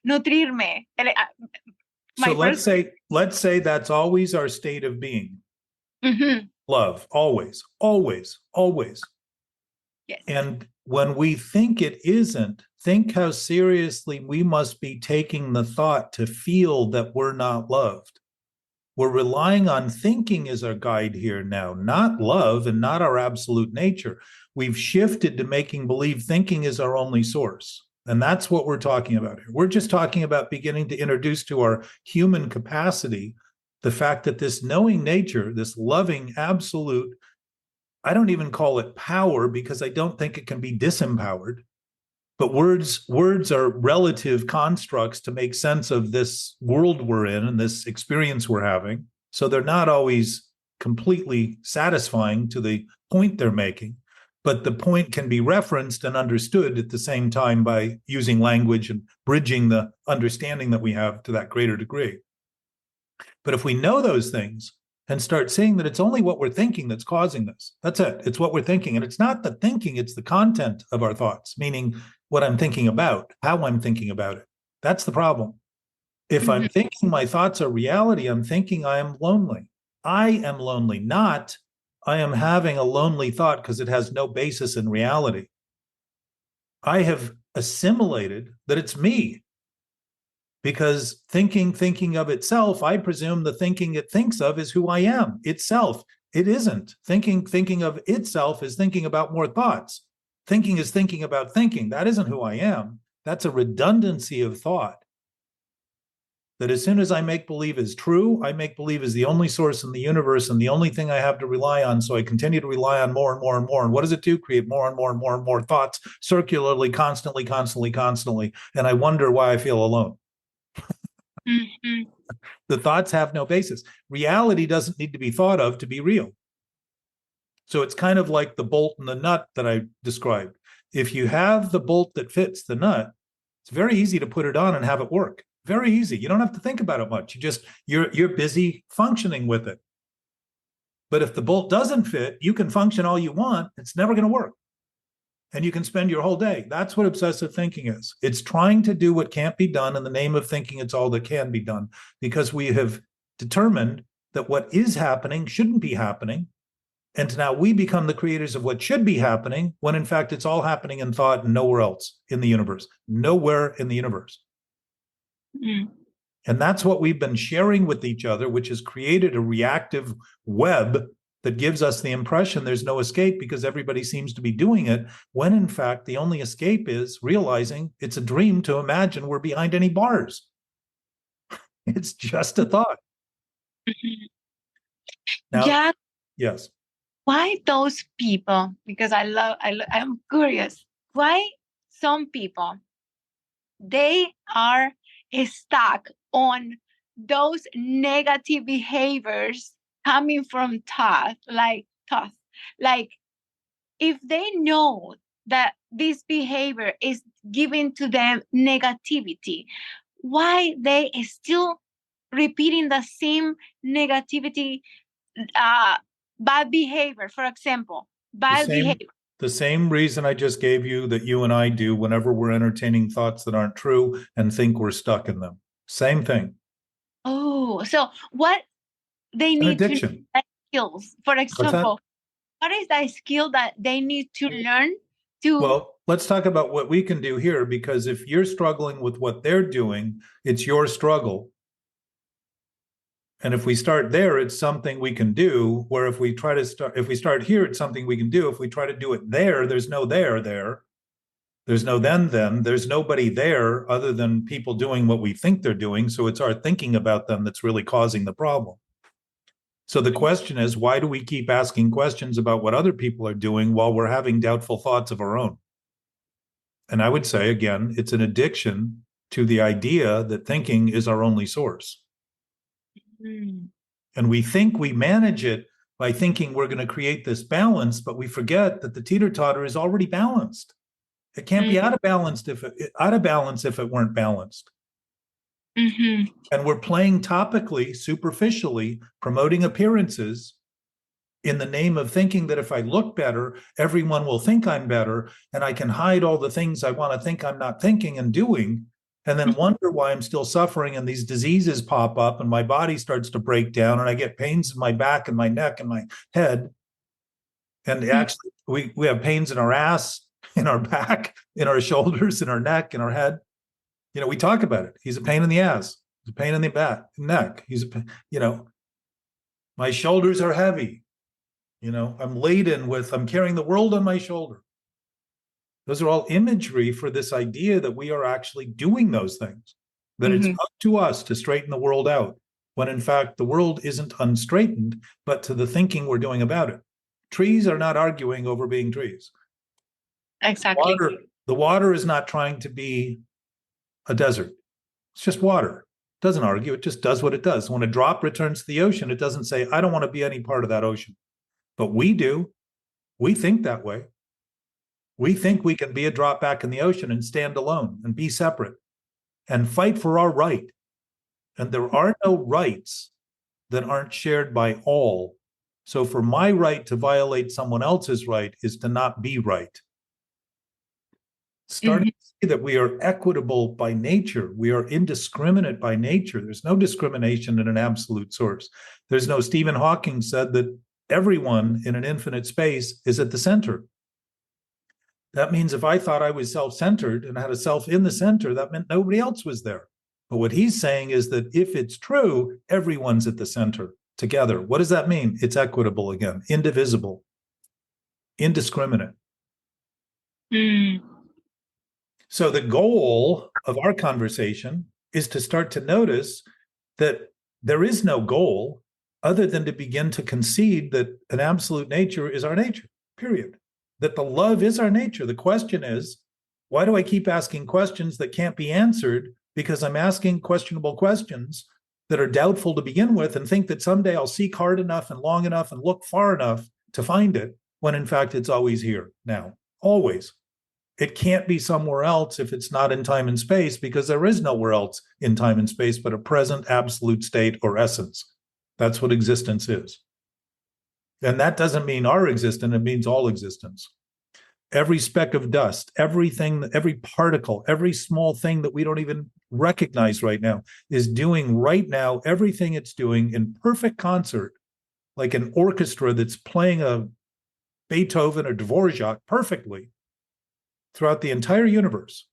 Nutrirme. So My let's first. say that's always our state of being. Mm-hmm. Love, always, always, always. Yes. And when we think it isn't, think how seriously we must be taking the thought to feel that we're not loved. We're relying on thinking as our guide here now, not love and not our absolute nature. We've shifted to making believe thinking is our only source. And that's what we're talking about here. We're just talking about beginning to introduce to our human capacity the fact that this knowing nature, this loving absolute, I don't even call it power because I don't think it can be disempowered. But words are relative constructs to make sense of this world we're in and this experience we're having. So they're not always completely satisfying to the point they're making, but the point can be referenced and understood at the same time by using language and bridging the understanding that we have to that greater degree. But if we know those things and start seeing that it's only what we're thinking that's causing this, that's it. It's what we're thinking. And it's not the thinking, it's the content of our thoughts, meaning what I'm thinking about, how I'm thinking about it. That's the problem. If I'm thinking my thoughts are reality, I'm thinking I am lonely. I am lonely, not I am having a lonely thought because it has no basis in reality. I have assimilated that it's me. Because thinking of itself, I presume the thinking it thinks of is who I am, itself. It isn't. Thinking of itself is thinking about more thoughts. Thinking is thinking about thinking. That isn't who I am. That's a redundancy of thought. That as soon as I make believe is true, I make believe is the only source in the universe and the only thing I have to rely on. So I continue to rely on more and more and more. And what does it do? Create more and more and more and more thoughts circularly, constantly. And I wonder why I feel alone. Mm-hmm. The thoughts have no basis. Reality doesn't need to be thought of to be real. So it's kind of like the bolt and the nut that I described. If you have the bolt that fits the nut, it's very easy to put it on and have it work. Very easy. You don't have to think about it much. You're busy functioning with it. But if the bolt doesn't fit, you can function all you want. It's never going to work. And you can spend your whole day. That's what obsessive thinking is. It's trying to do what can't be done in the name of thinking it's all that can be done, because we have determined that what is happening shouldn't be happening. And now we become the creators of what should be happening, when in fact it's all happening in thought and nowhere else in the universe. Nowhere in the universe. Mm. And that's what we've been sharing with each other, which has created a reactive web that gives us the impression there's no escape because everybody seems to be doing it, when in fact the only escape is realizing it's a dream to imagine we're behind any bars. It's just a thought. Now, Yeah. yes. Why those people? Because I'm curious. Why some people, they are stuck on those negative behaviors coming from thought, like if they know that this behavior is giving to them negativity, why they still repeating the same negativity, bad behavior, for example, behavior. The same reason I just gave you that you and I do whenever we're entertaining thoughts that aren't true and think we're stuck in them. Same thing. Oh, so what they need to learn skills, for example, what is that skill that they need to learn to? Well, let's talk about what we can do here, because if you're struggling with what they're doing, it's your struggle. And if we start there, it's something we can do. Where if we start here, it's something we can do. If we try to do it there, there's no there. There's no then. There's nobody there other than people doing what we think they're doing. So it's our thinking about them that's really causing the problem. So the question is, why do we keep asking questions about what other people are doing while we're having doubtful thoughts of our own? And I would say, again, it's an addiction to the idea that thinking is our only source. And we think we manage it by thinking we're going to create this balance, but we forget that the teeter-totter is already balanced. It can't be out of balance if it weren't balanced. Mm-hmm. And we're playing topically, superficially, promoting appearances in the name of thinking that if I look better, everyone will think I'm better, and I can hide all the things I want to think I'm not thinking and doing, and then wonder why I'm still suffering, and these diseases pop up and my body starts to break down and I get pains in my back and my neck and my head. And actually, we have pains in our ass, in our back, in our shoulders, in our neck, in our head. We talk about it. He's a pain in the ass. He's a pain in the back, neck. My shoulders are heavy. I'm carrying the world on my shoulder. Those are all imagery for this idea that we are actually doing those things, that it's up to us to straighten the world out, when in fact the world isn't unstraightened, but to the thinking we're doing about it. Trees are not arguing over being trees. Exactly. The water is not trying to be a desert. It's just water. It doesn't argue. It just does what it does. When a drop returns to the ocean, it doesn't say, I don't want to be any part of that ocean. But we do. We think that way. We think we can be a drop back in the ocean and stand alone and be separate and fight for our right. And there are no rights that aren't shared by all. So for my right to violate someone else's right is to not be right. Starting to see that we are equitable by nature. We are indiscriminate by nature. There's no discrimination in an absolute source. There's no, Stephen Hawking said that everyone in an infinite space is at the center. That means if I thought I was self-centered and had a self in the center, that meant nobody else was there. But what he's saying is that if it's true, everyone's at the center together. What does that mean? It's equitable again, indivisible, indiscriminate. So the goal of our conversation is to start to notice that there is no goal other than to begin to concede that an absolute nature is our nature, period. That the love is our nature. The question is, why do I keep asking questions that can't be answered? Because I'm asking questionable questions that are doubtful to begin with and think that someday I'll seek hard enough and long enough and look far enough to find it, when in fact it's always here now, always. It can't be somewhere else if it's not in time and space, because there is nowhere else in time and space but a present absolute state or essence. That's what existence is. And that doesn't mean our existence, it means all existence. Every speck of dust, everything, every particle, every small thing that we don't even recognize right now is doing right now everything it's doing in perfect concert, like an orchestra that's playing a Beethoven or Dvorak perfectly throughout the entire universe,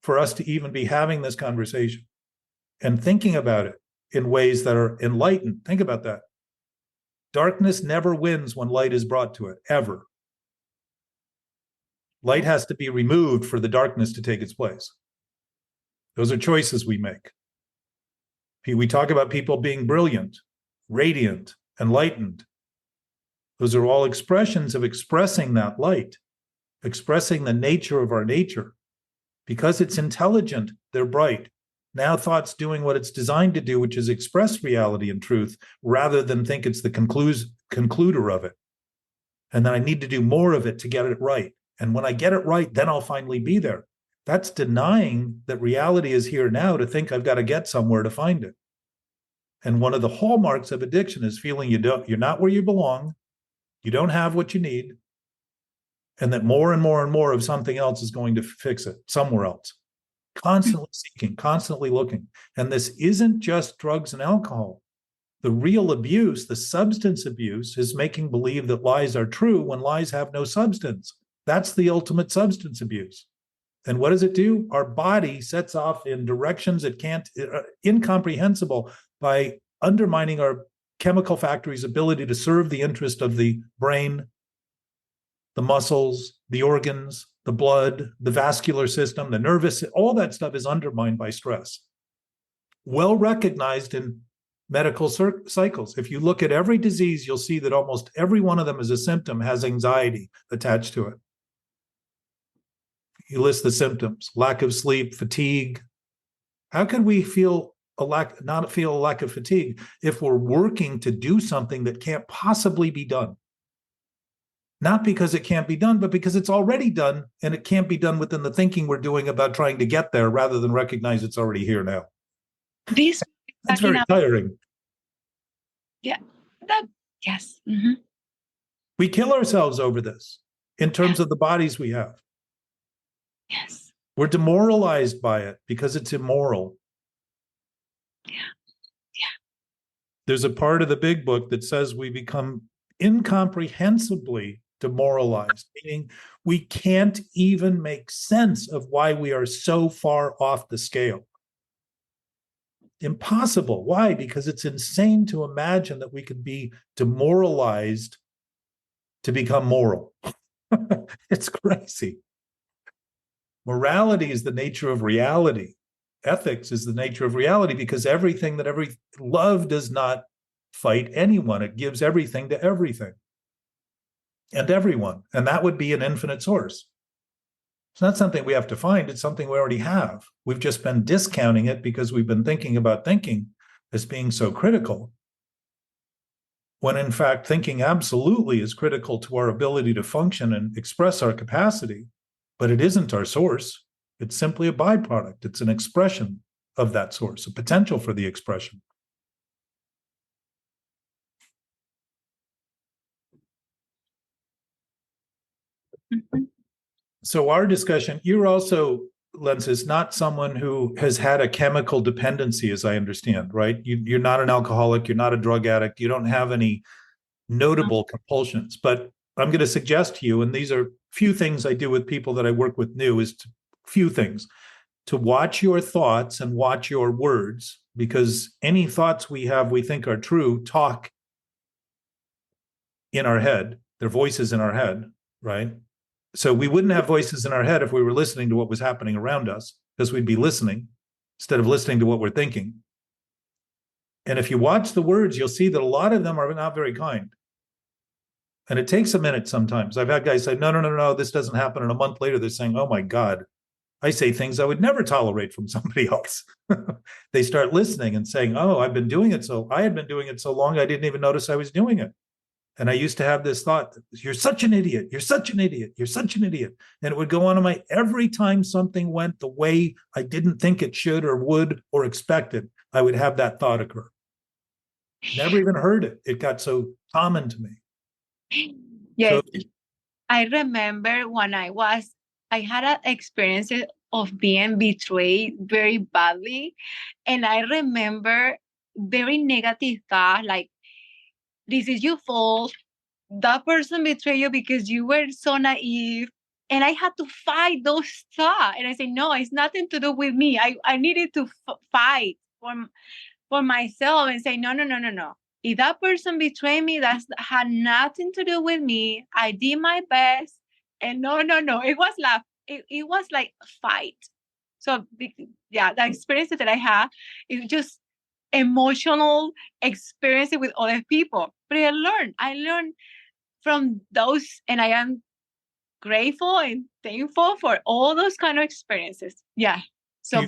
for us to even be having this conversation and thinking about it in ways that are enlightened. Think about that. Darkness never wins when light is brought to it, ever. Light has to be removed for the darkness to take its place. Those are choices we make. We talk about people being brilliant, radiant, enlightened. Those are all expressions of expressing that light, expressing the nature of our nature. Because it's intelligent, they're bright. Now thought's doing what it's designed to do, which is express reality and truth, rather than think it's the concluder of it. And then I need to do more of it to get it right. And when I get it right, then I'll finally be there. That's denying that reality is here now, to think I've got to get somewhere to find it. And one of the hallmarks of addiction is feeling you're not where you belong, you don't have what you need, and that more and more and more of something else is going to fix it somewhere else. Constantly seeking, constantly looking. And this isn't just drugs and alcohol. The real abuse, the substance abuse, is making believe that lies are true when lies have no substance. That's the ultimate substance abuse. And what does it do? Our body sets off in directions it can't, incomprehensible, by undermining our chemical factory's ability to serve the interest of the brain, the muscles, the organs, the blood, the vascular system, the nervous, all that stuff is undermined by stress. Well recognized in medical cycles. If you look at every disease, you'll see that almost every one of them as a symptom has anxiety attached to it. You list the symptoms: lack of sleep, fatigue. How can we not feel a lack of fatigue if we're working to do something that can't possibly be done? Not because it can't be done, but because it's already done, and it can't be done within the thinking we're doing about trying to get there, rather than recognize it's already here now. This That's talking very tiring. that yes. Mm-hmm. We kill ourselves over this in terms of the bodies we have. Yes. We're demoralized by it because it's immoral. Yeah. There's a part of the big book that says we become incomprehensibly demoralized, meaning we can't even make sense of why we are so far off the scale. Impossible. Why? Because it's insane to imagine that we could be demoralized to become moral. It's crazy. Morality is the nature of reality. Ethics is the nature of reality, because love does not fight anyone. It gives everything to everything and everyone. And that would be an infinite source. It's not something we have to find. It's something we already have. We've just been discounting it because we've been thinking about thinking as being so critical, when in fact thinking absolutely is critical to our ability to function and express our capacity, but it isn't our source. It's simply a byproduct. It's an expression of that source, a potential for the expression. Mm-hmm. So our discussion, you're also, Lens, is not someone who has had a chemical dependency, as I understand, right? You're not an alcoholic. You're not a drug addict. You don't have any notable compulsions. But I'm going to suggest to you, and these are few things I do with people that I work with new, is few things. To watch your thoughts and watch your words, because any thoughts we have we think are true talk in our head. They're voices in our head, right? So we wouldn't have voices in our head if we were listening to what was happening around us, because we'd be listening instead of listening to what we're thinking. And if you watch the words, you'll see that a lot of them are not very kind. And it takes a minute sometimes. I've had guys say, no, this doesn't happen. And a month later, they're saying, oh my God, I say things I would never tolerate from somebody else. They start listening and saying, oh, I had been doing it so long, I didn't even notice I was doing it. And I used to have this thought, you're such an idiot, you're such an idiot, you're such an idiot. And it would go on in every time something went the way I didn't think it should or would or expected, I would have that thought occur. Never even heard it. It got so common to me. Yes. So, I remember when I had an experience of being betrayed very badly. And I remember very negative thoughts like, this is your fault. That person betrayed you because you were so naive. And I had to fight those thoughts. And I said, no, it's nothing to do with me. I needed to fight for myself and say, no. If that person betrayed me, that had nothing to do with me. I did my best. And no. It was like a fight. So yeah, the experience that I had is just emotional experience with other people. But I learned from those, and I am grateful and thankful for all those kind of experiences. Yeah. So,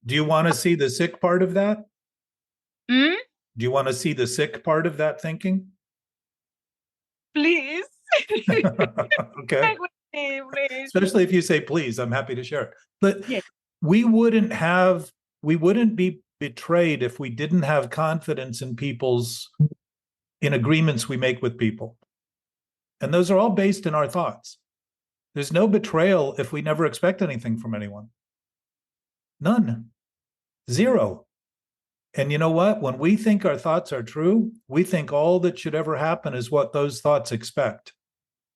do you want to see the sick part of that? Mm? Do you want to see the sick part of that thinking? Please. Okay. Please. Especially if you say please, I'm happy to share it. But yes. we wouldn't be betrayed if we didn't have confidence in agreements we make with people. And those are all based in our thoughts. There's no betrayal if we never expect anything from anyone. None. Zero. And you know what? When we think our thoughts are true, we think all that should ever happen is what those thoughts expect.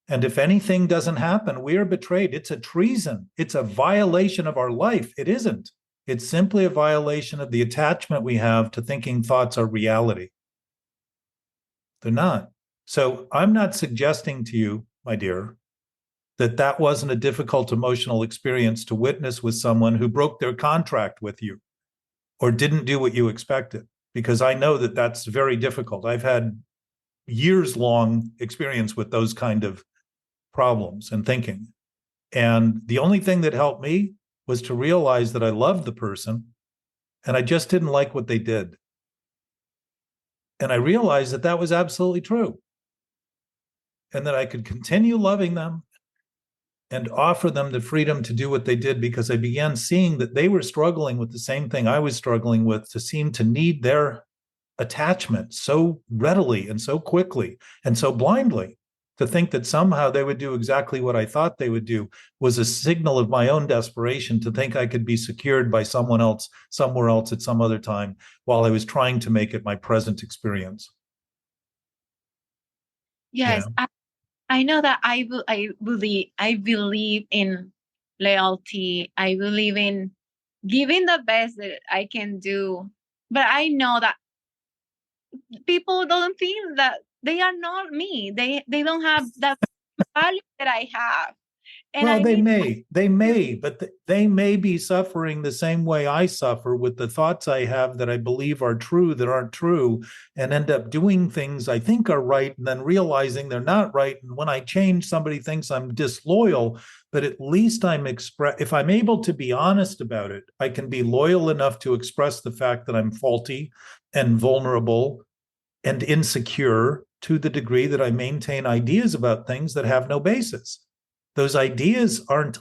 And if anything doesn't happen, we are betrayed. It's a treason. It's a violation of our life. It isn't. It's simply a violation of the attachment we have to thinking thoughts are reality. They're not. So I'm not suggesting to you, my dear, that wasn't a difficult emotional experience to witness with someone who broke their contract with you or didn't do what you expected, because I know that that's very difficult. I've had years-long experience with those kind of problems and thinking. And the only thing that helped me was to realize that I loved the person and I just didn't like what they did. And I realized that was absolutely true. And that I could continue loving them and offer them the freedom to do what they did, because I began seeing that they were struggling with the same thing I was struggling with, to seem to need their attachment so readily and so quickly and so blindly. To think that somehow they would do exactly what I thought they would do was a signal of my own desperation, to think I could be secured by someone else, somewhere else at some other time, while I was trying to make it my present experience. Yes, Yeah. I know that I believe in loyalty. I believe in giving the best that I can do. But I know that people don't feel that they are not me. They don't have that value that I have. And Well, I they need may, but they may be suffering the same way I suffer with the thoughts I have that I believe are true that aren't true, and end up doing things I think are right and then realizing they're not right. And when I change, somebody thinks I'm disloyal, but at least if I'm able to be honest about it, I can be loyal enough to express the fact that I'm faulty and vulnerable and insecure, to the degree that I maintain ideas about things that have no basis. Those ideas aren't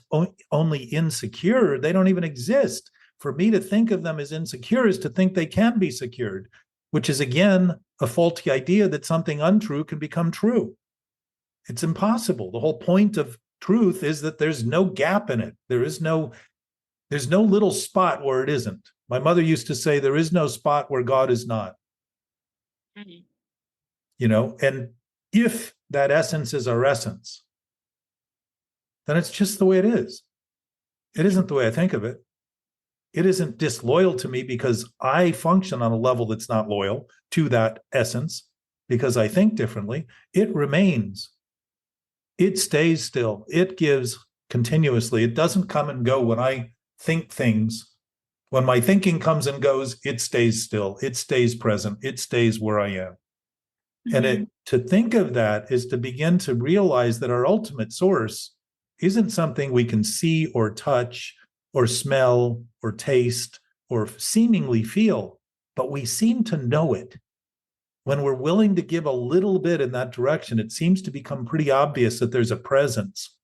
only insecure, they don't even exist. For me to think of them as insecure is to think they can be secured, which is, again, a faulty idea that something untrue can become true. It's impossible. The whole point of truth is that there's no gap in it. There's no little spot where it isn't. My mother used to say, there is no spot where God is not. Mm-hmm. And if that essence is our essence, then it's just the way it is. It isn't the way I think of it. It isn't disloyal to me because I function on a level that's not loyal to that essence, because I think differently. It remains. It stays still. It gives continuously. It doesn't come and go when I think things. When my thinking comes and goes, it stays still. It stays present. It stays where I am. Mm-hmm. And to think of that is to begin to realize that our ultimate source isn't something we can see or touch or smell or taste or seemingly feel, but we seem to know it. When we're willing to give a little bit in that direction, it seems to become pretty obvious that there's a presence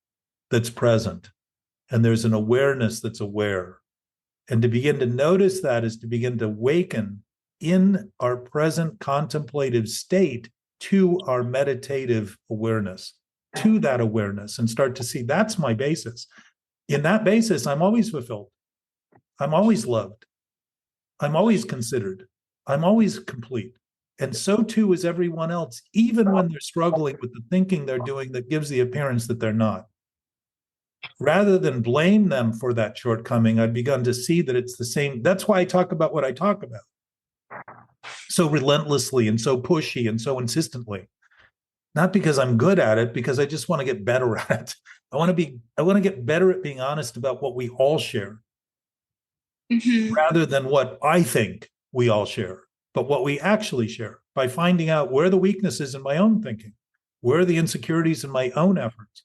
that's present, and there's an awareness that's aware. And to begin to notice that is to begin to awaken in our present contemplative state to our meditative awareness, to that awareness, and start to see that's my basis. In that basis, I'm always fulfilled. I'm always loved. I'm always considered. I'm always complete. And so too is everyone else, even when they're struggling with the thinking they're doing that gives the appearance that they're not. Rather than blame them for that shortcoming, I've begun to see that it's the same. That's why I talk about what I talk about so relentlessly and so pushy and so insistently. Not because I'm good at it, because I just want to get better at it. I want to get better at being honest about what we all share, mm-hmm. rather than what I think we all share, but what we actually share, by finding out where the weaknesses in my own thinking, where are the insecurities in my own efforts,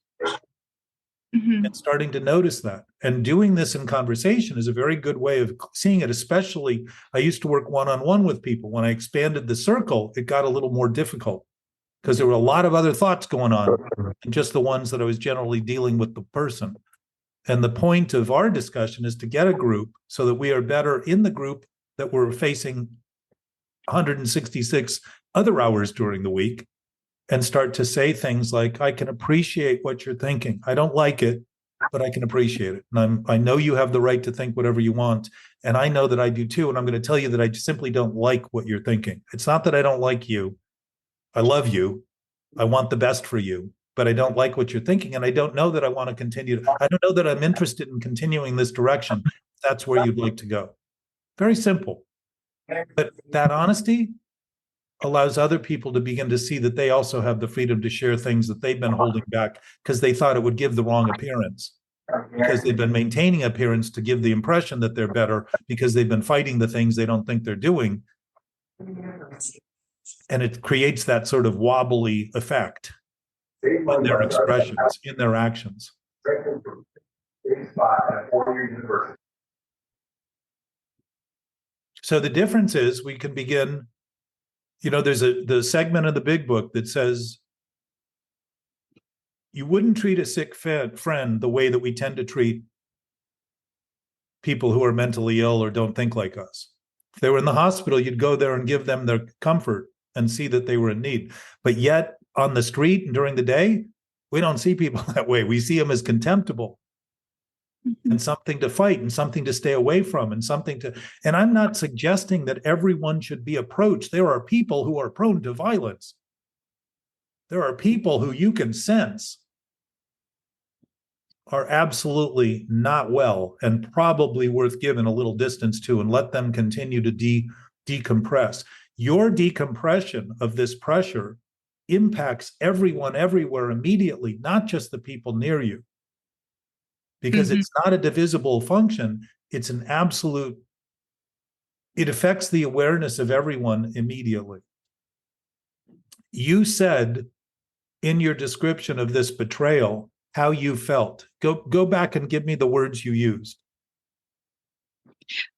mm-hmm. and starting to notice that. And doing this in conversation is a very good way of seeing it. Especially, I used to work one-on-one with people. When I expanded the circle, it got a little more difficult, because there were a lot of other thoughts going on than just the ones that I was generally dealing with the person. And the point of our discussion is to get a group so that we are better in the group that we're facing 166 other hours during the week, and start to say things like, I can appreciate what you're thinking. I don't like it, but I can appreciate it. And I know you have the right to think whatever you want. And I know that I do too. And I'm going to tell you that I simply don't like what you're thinking. It's not that I don't like you. I love you. I want the best for you, but I don't like what you're thinking. And I don't know that I want to continue. I don't know that I'm interested in continuing this direction. That's where you'd like to go. Very simple. But that honesty allows other people to begin to see that they also have the freedom to share things that they've been holding back because they thought it would give the wrong appearance. Because they've been maintaining appearance to give the impression that they're better, because they've been fighting the things they don't think they're doing. And it creates that sort of wobbly effect in their expressions, in their actions. So the difference is we can begin, there's the segment of the big book that says you wouldn't treat a sick friend the way that we tend to treat people who are mentally ill or don't think like us. If they were in the hospital, you'd go there and give them their comfort and see that they were in need. But yet on the street and during the day, we don't see people that way. We see them as contemptible and something to fight and something to stay away from and something to, and I'm not suggesting that everyone should be approached. There are people who are prone to violence. There are people who you can sense are absolutely not well and probably worth giving a little distance to and let them continue to decompress. Your decompression of this pressure impacts everyone everywhere immediately, not just the people near you. Because it's not a divisible function, it's an absolute, it affects the awareness of everyone immediately. You said in your description of this betrayal how you felt. Go back and give me the words you used.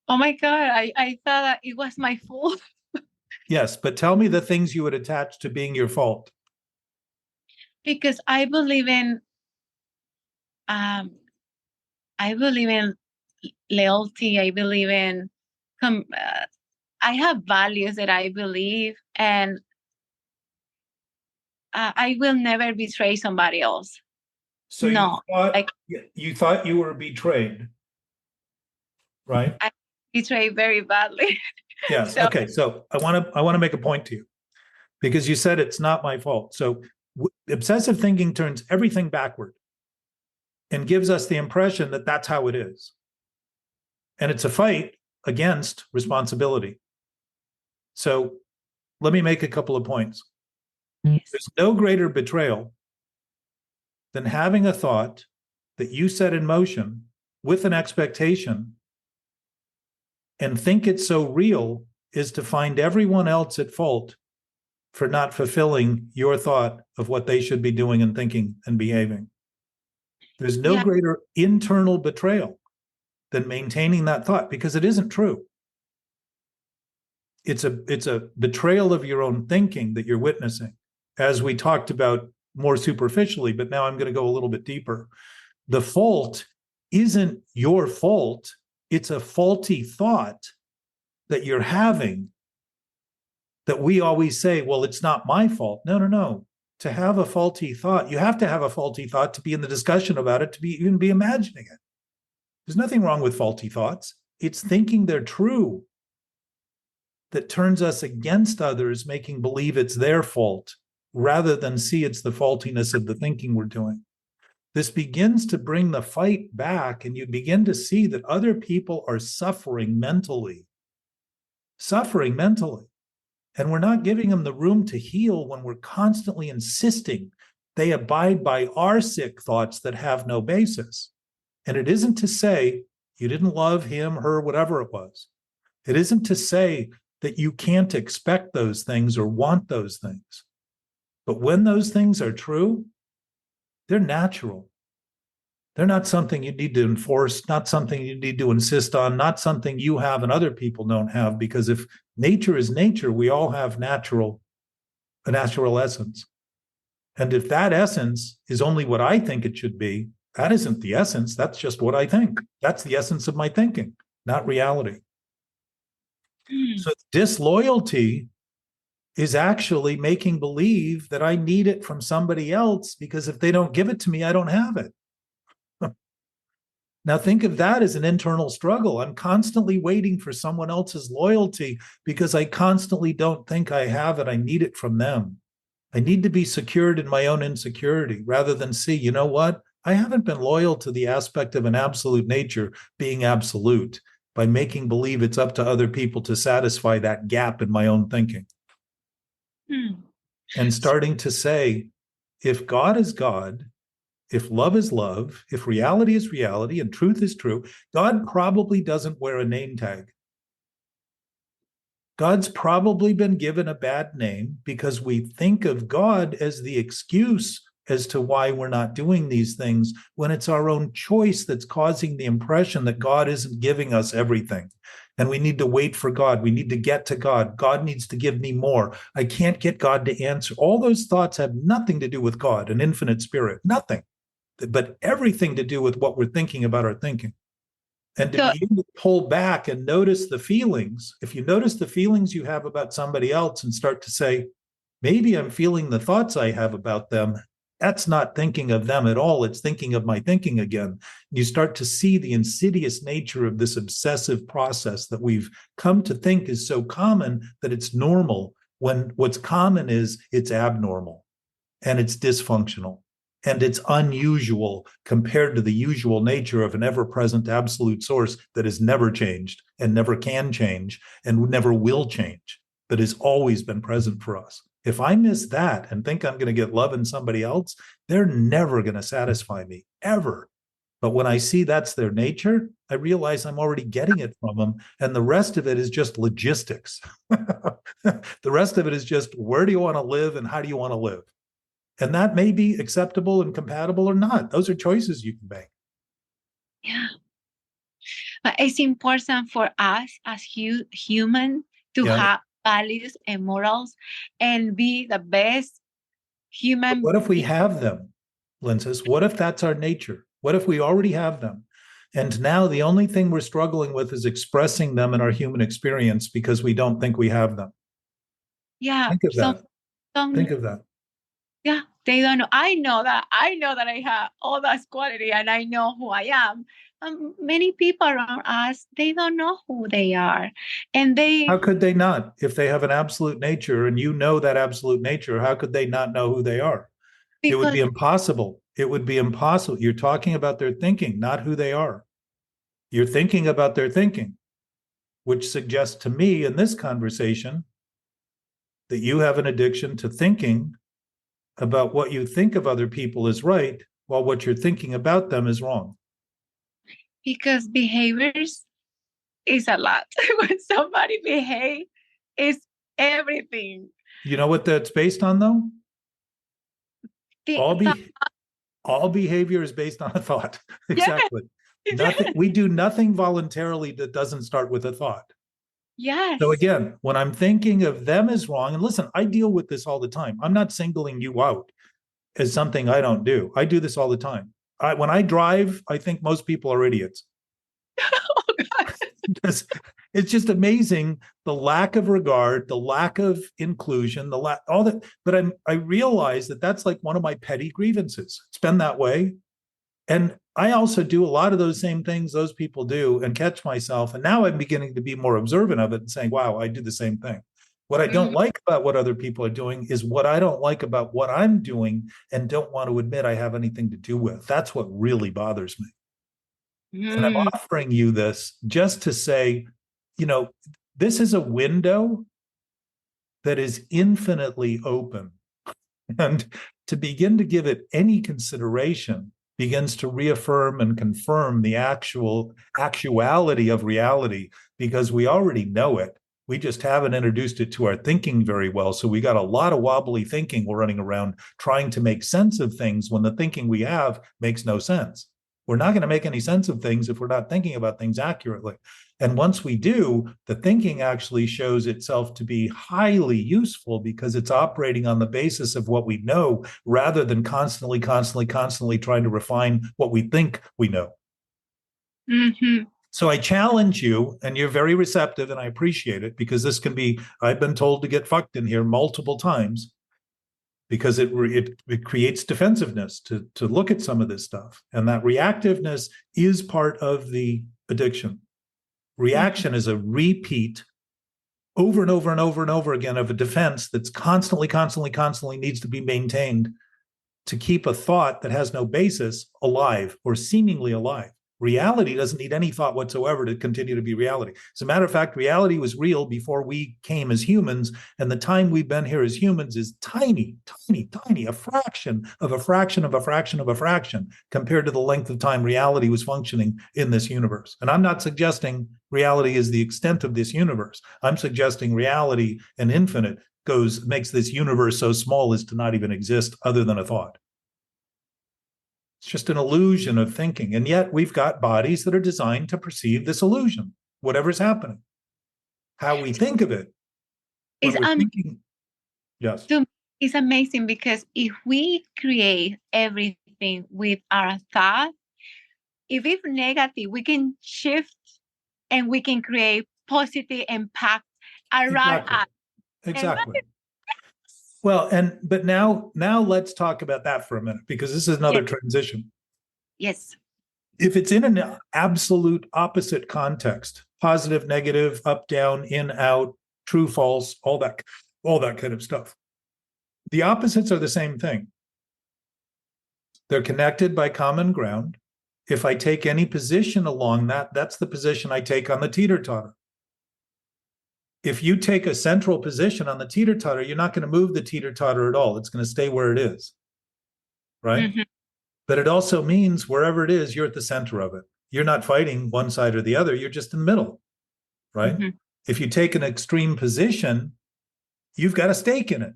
Oh my God, I thought that it was my fault. Yes, but tell me the things you would attach to being your fault. Because I believe in loyalty. I believe in I have values that I believe, and I will never betray somebody else. So no, you thought you were betrayed, right? I betray very badly. Yes. So, okay. So I want to make a point to you, because you said it's not my fault. So obsessive thinking turns everything backward and gives us the impression that that's how it is. And it's a fight against responsibility. So let me make a couple of points. Yes. There's no greater betrayal than having a thought that you set in motion with an expectation and think it's so real is to find everyone else at fault for not fulfilling your thought of what they should be doing and thinking and behaving. There's no greater internal betrayal than maintaining that thought, because it isn't true. It's a betrayal of your own thinking that you're witnessing, as we talked about more superficially, but now I'm going to go a little bit deeper. The fault isn't your fault. It's a faulty thought that you're having that we always say, well, it's not my fault. No. To have a faulty thought, you have to have a faulty thought to be in the discussion about it, to even be imagining it. There's nothing wrong with faulty thoughts. It's thinking they're true that turns us against others, making believe it's their fault, rather than see it's the faultiness of the thinking we're doing. This begins to bring the fight back, and you begin to see that other people are suffering mentally. And we're not giving them the room to heal when we're constantly insisting they abide by our sick thoughts that have no basis. And it isn't to say you didn't love him, her, whatever it was. It isn't to say that you can't expect those things or want those things. But when those things are true, they're natural. They're not something you need to enforce, not something you need to insist on, not something you have and other people don't have, because if nature is nature, we all have a natural essence. And if that essence is only what I think it should be, that isn't the essence. That's just what I think. That's the essence of my thinking, not reality. So disloyalty is actually making believe that I need it from somebody else, because if they don't give it to me, I don't have it. Now think of that as an internal struggle. I'm constantly waiting for someone else's loyalty because I constantly don't think I have it. I need it from them. I need to be secured in my own insecurity rather than see, you know what? I haven't been loyal to the aspect of an absolute nature being absolute by making believe it's up to other people to satisfy that gap in my own thinking. And starting to say, if God is God, if love is love, if reality is reality and truth is true, God probably doesn't wear a name tag. God's probably been given a bad name because we think of God as the excuse as to why we're not doing these things when it's our own choice that's causing the impression that God isn't giving us everything. And we need to wait for God. We need to get to God. God needs to give me more. I can't get God to answer. All those thoughts have nothing to do with God, an infinite spirit, nothing, but everything to do with what we're thinking about our thinking. And to be able to pull back and notice the feelings, if you notice the feelings you have about somebody else and start to say, maybe I'm feeling the thoughts I have about them, that's not thinking of them at all. It's thinking of my thinking again. You start to see the insidious nature of this obsessive process that we've come to think is so common that it's normal, when what's common is it's abnormal and it's dysfunctional. And it's unusual compared to the usual nature of an ever-present absolute source that has never changed and never can change and never will change, that has always been present for us. If I miss that and think I'm going to get love in somebody else, they're never going to satisfy me, ever. But when I see that's their nature, I realize I'm already getting it from them. And the rest of it is just logistics. The rest of it is just, where do you want to live and how do you want to live? And that may be acceptable and compatible or not. Those are choices you can make. Yeah. But it's important for us as human to have values and morals and be the best human. But what if we have them, Linces? What if that's our nature? What if we already have them? And now the only thing we're struggling with is expressing them in our human experience because we don't think we have them. Yeah. Think of that. Think of that. Yeah, they don't know. I know that I have all that quality and I know who I am. Many people around us, they don't know who they are. And how could they not? If they have an absolute nature and you know that absolute nature, how could they not know who they are? It would be impossible. It would be impossible. You're talking about their thinking, not who they are. You're thinking about their thinking, which suggests to me in this conversation that you have an addiction to thinking about what you think of other people is right, while what you're thinking about them is wrong. Because behaviors is a lot. When somebody behaves, it's everything. You know what that's based on, though? All behavior is based on a thought. Exactly. Yes. Nothing. We do nothing voluntarily that doesn't start with a thought. Yes. So again, when I'm thinking of them as wrong, and listen, I deal with this all the time. I'm not singling you out as something I don't do. I do this all the time. When I drive, I think most people are idiots. Oh, God. It's just amazing, the lack of regard, the lack of inclusion, all that. But I realize that that's like one of my petty grievances. It's been that way. And I also do a lot of those same things those people do and catch myself. And now I'm beginning to be more observant of it and saying, wow, I do the same thing. What I don't like about what other people are doing is what I don't like about what I'm doing and don't want to admit I have anything to do with. That's what really bothers me. And I'm offering you this just to say, this is a window that is infinitely open. And to begin to give it any consideration begins to reaffirm and confirm the actuality of reality, because we already know it. We just haven't introduced it to our thinking very well. So we got a lot of wobbly thinking we're running around trying to make sense of things when the thinking we have makes no sense. We're not going to make any sense of things if we're not thinking about things accurately. And once we do, the thinking actually shows itself to be highly useful because it's operating on the basis of what we know rather than constantly trying to refine what we think we know. Mm-hmm. So I challenge you, and you're very receptive, and I appreciate it, because this can be, I've been told to get fucked in here multiple times, because it creates defensiveness to look at some of this stuff. And that reactiveness is part of the addiction. Reaction is a repeat over and over and over and over again of a defense that's constantly needs to be maintained to keep a thought that has no basis alive or seemingly alive. Reality doesn't need any thought whatsoever to continue to be reality. As a matter of fact, reality was real before we came as humans, and the time we've been here as humans is tiny, a fraction of a fraction of a fraction of a fraction compared to the length of time reality was functioning in this universe. And I'm not suggesting reality is the extent of this universe. I'm suggesting reality and infinite makes this universe so small as to not even exist other than a thought. It's just an illusion of thinking. And yet we've got bodies that are designed to perceive this illusion, whatever's happening. How we think of it. When we're thinking, yes. It's amazing because if we create everything with our thought, if it's negative, we can shift and we can create positive impact around us. Exactly. Well, but now let's talk about that for a minute, because this is another transition. Yes. If it's in an absolute opposite context, positive, negative, up, down, in, out, true, false, all that kind of stuff, the opposites are the same thing. They're connected by common ground. If I take any position along that, that's the position I take on the teeter-totter. If you take a central position on the teeter-totter, you're not going to move the teeter-totter at all. It's going to stay where it is, right? Mm-hmm. But it also means wherever it is, you're at the center of it. You're not fighting one side or the other. You're just in the middle, right? Mm-hmm. If you take an extreme position, you've got a stake in it.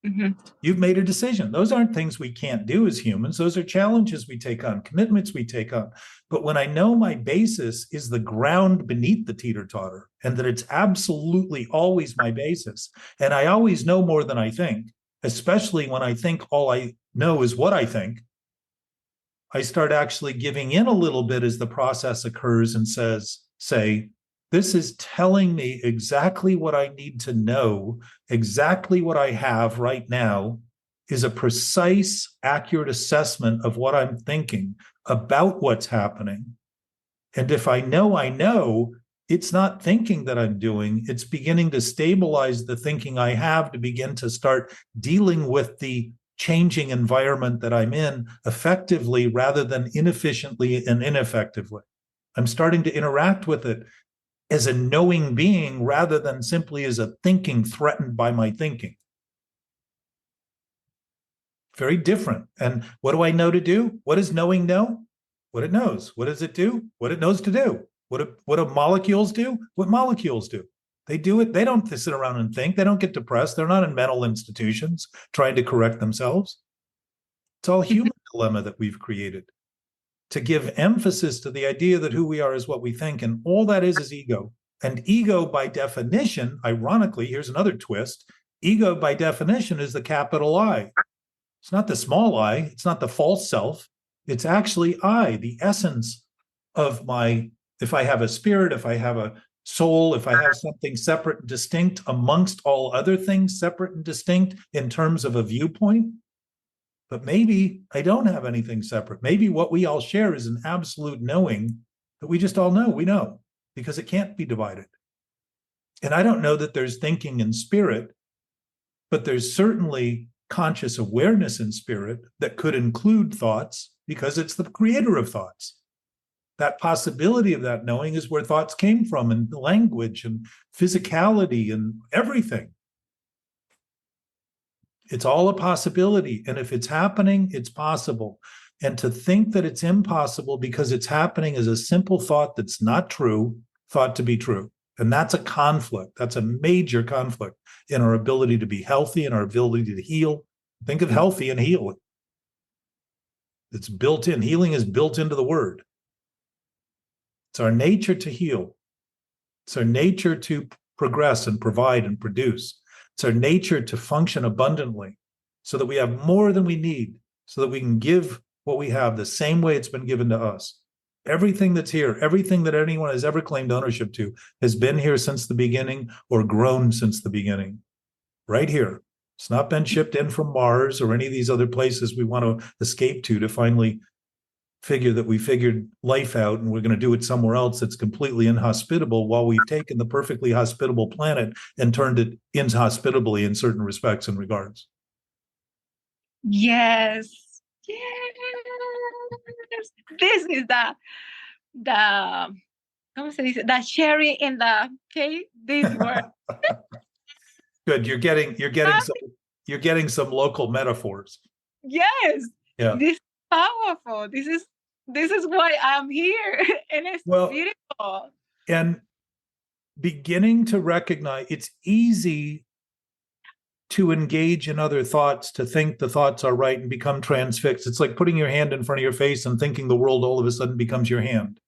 Mm-hmm. You've made a decision. Those aren't things we can't do as humans. Those are challenges we take on, commitments we take on. But when I know my basis is the ground beneath the teeter-totter, and that it's absolutely always my basis, and I always know more than I think, especially when I think all I know is what I think, I start actually giving in a little bit as the process occurs and say, this is telling me exactly what I need to know, exactly what I have right now is a precise, accurate assessment of what I'm thinking about what's happening. And if I know, it's not thinking that I'm doing, it's beginning to stabilize the thinking I have to begin to start dealing with the changing environment that I'm in effectively rather than inefficiently and ineffectively. I'm starting to interact with it as a knowing being rather than simply as a thinking threatened by my thinking. Very different. And what do I know to do? What does knowing know? What it knows. What does it do? What it knows to do. What do molecules do? What molecules do. They do it. They don't sit around and think. They don't get depressed. They're not in mental institutions trying to correct themselves. It's all human dilemma that we've created to give emphasis to the idea that who we are is what we think. And all that is ego. And ego, by definition, ironically, here's another twist. Ego, by definition, is the capital I. It's not the small I. It's not the false self. It's actually I, the essence of my, if I have a spirit, if I have a soul, if I have something separate and distinct amongst all other things separate and distinct in terms of a viewpoint. But maybe I don't have anything separate. Maybe what we all share is an absolute knowing that we just all know. We know because it can't be divided. And I don't know that there's thinking in spirit, but there's certainly conscious awareness in spirit that could include thoughts because it's the creator of thoughts. That possibility of that knowing is where thoughts came from, and language and physicality and everything. It's all a possibility. And if it's happening, it's possible. And to think that it's impossible because it's happening is a simple thought that's not true, thought to be true. And that's a conflict. That's a major conflict in our ability to be healthy and our ability to heal. Think of healthy and heal. It's built in. Healing is built into the word. It's our nature to heal. It's our nature to progress and provide and produce. It's our nature to function abundantly so that we have more than we need, so that we can give what we have the same way it's been given to us. Everything that's here, everything that anyone has ever claimed ownership to has been here since the beginning or grown since the beginning. Right here. It's not been shipped in from Mars or any of these other places we want to escape to finally figure that we figured life out and we're going to do it somewhere else that's completely inhospitable, while we've taken the perfectly hospitable planet and turned it inhospitably in certain respects and regards. Yes. This is the ¿cómo se dice? The cherry in the cake. This word. Good. You're getting some local metaphors. Yes. Yeah. This is powerful. This is why I'm here. And it's beautiful. And beginning to recognize it's easy to engage in other thoughts, to think the thoughts are right and become transfixed. It's like putting your hand in front of your face and thinking the world all of a sudden becomes your hand.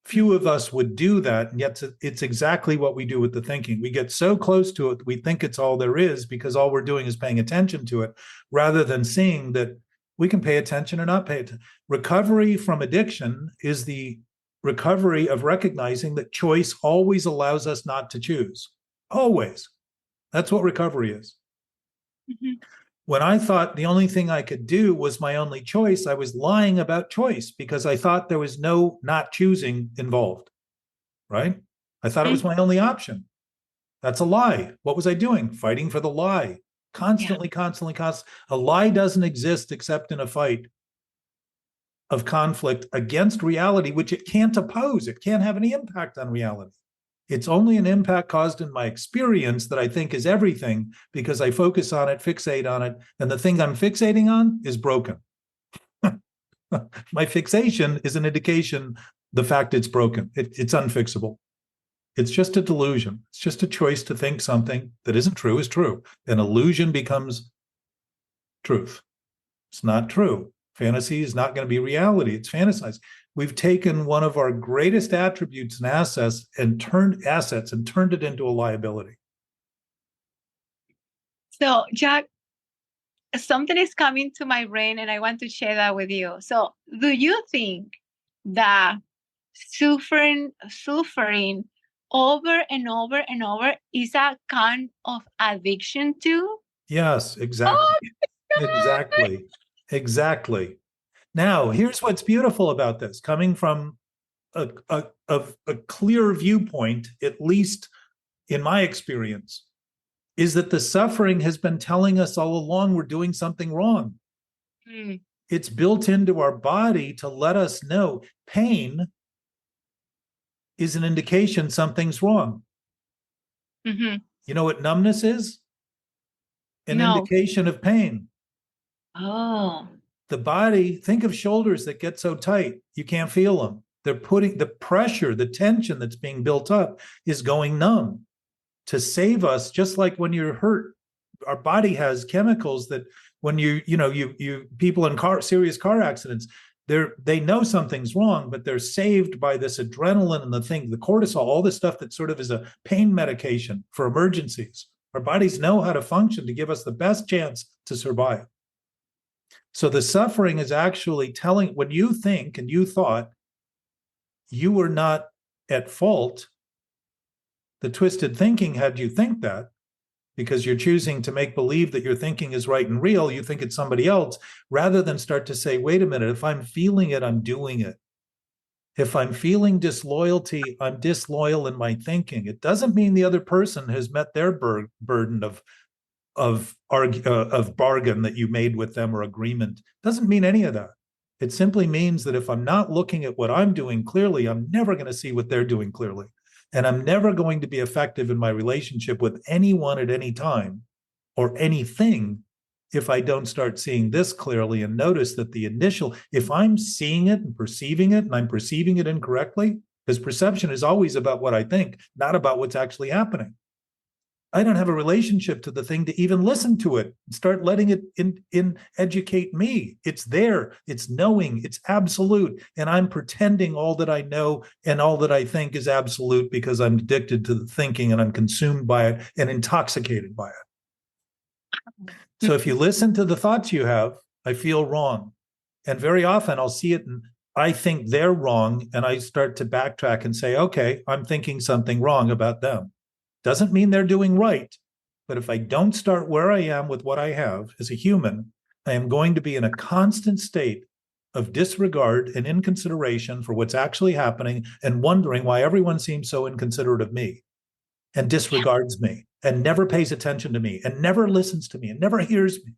Few of us would do that, and yet it's exactly what we do with the thinking. We get so close to it, we think it's all there is because all we're doing is paying attention to it, rather than seeing that we can pay attention or not pay attention. Recovery from addiction is the recovery of recognizing that choice always allows us not to choose. Always. That's what recovery is. Mhm. When I thought the only thing I could do was my only choice, I was lying about choice because I thought there was no not choosing involved, right? I thought it was my only option. That's a lie. What was I doing? Fighting for the lie. Constantly. A lie doesn't exist except in a fight of conflict against reality, which it can't oppose. It can't have any impact on reality. It's only an impact caused in my experience that I think is everything because I focus on it, fixate on it, and the thing I'm fixating on is broken. My fixation is an indication the fact it's broken. It's unfixable. It's just a delusion. It's just a choice to think something that isn't true is true. An illusion becomes truth. It's not true. Fantasy is not going to be reality. It's fantasized. We've taken one of our greatest attributes and assets and turned it into a liability. So, Jack, something is coming to my brain and I want to share that with you. So, do you think that suffering over and over and over is a kind of addiction too? Yes, exactly. Oh, Exactly. Now, here's what's beautiful about this, coming from a clear viewpoint, at least in my experience, is that the suffering has been telling us all along we're doing something wrong. Mm. It's built into our body to let us know pain is an indication something's wrong. Mm-hmm. You know what numbness is? An No. indication of pain. Oh. The body, think of shoulders that get so tight, you can't feel them. They're putting the pressure, the tension that's being built up is going numb to save us. Just like when you're hurt, our body has chemicals that when you people in serious car accidents, they know something's wrong, but they're saved by this adrenaline and the cortisol, all this stuff that sort of is a pain medication for emergencies. Our bodies know how to function to give us the best chance to survive. So the suffering is actually telling, when you think and you thought you were not at fault, the twisted thinking had you think that because you're choosing to make believe that your thinking is right and real, you think it's somebody else, rather than start to say, wait a minute, if I'm feeling it, I'm doing it. If I'm feeling disloyalty, I'm disloyal in my thinking. It doesn't mean the other person has met their burden of bargain that you made with them or agreement. Doesn't mean any of that. It simply means that if I'm not looking at what I'm doing clearly, I'm never going to see what they're doing clearly. And I'm never going to be effective in my relationship with anyone at any time or anything if I don't start seeing this clearly and notice that if I'm seeing it and perceiving it and I'm perceiving it incorrectly, because perception is always about what I think, not about what's actually happening. I don't have a relationship to the thing to even listen to it. Start letting it educate me. It's there. It's knowing. It's absolute. And I'm pretending all that I know and all that I think is absolute because I'm addicted to the thinking and I'm consumed by it and intoxicated by it. So if you listen to the thoughts you have, I feel wrong. And very often I'll see it and I think they're wrong. And I start to backtrack and say, okay, I'm thinking something wrong about them. Doesn't mean they're doing right. But if I don't start where I am with what I have as a human, I am going to be in a constant state of disregard and inconsideration for what's actually happening and wondering why everyone seems so inconsiderate of me and disregards me and never pays attention to me and never listens to me and never hears me.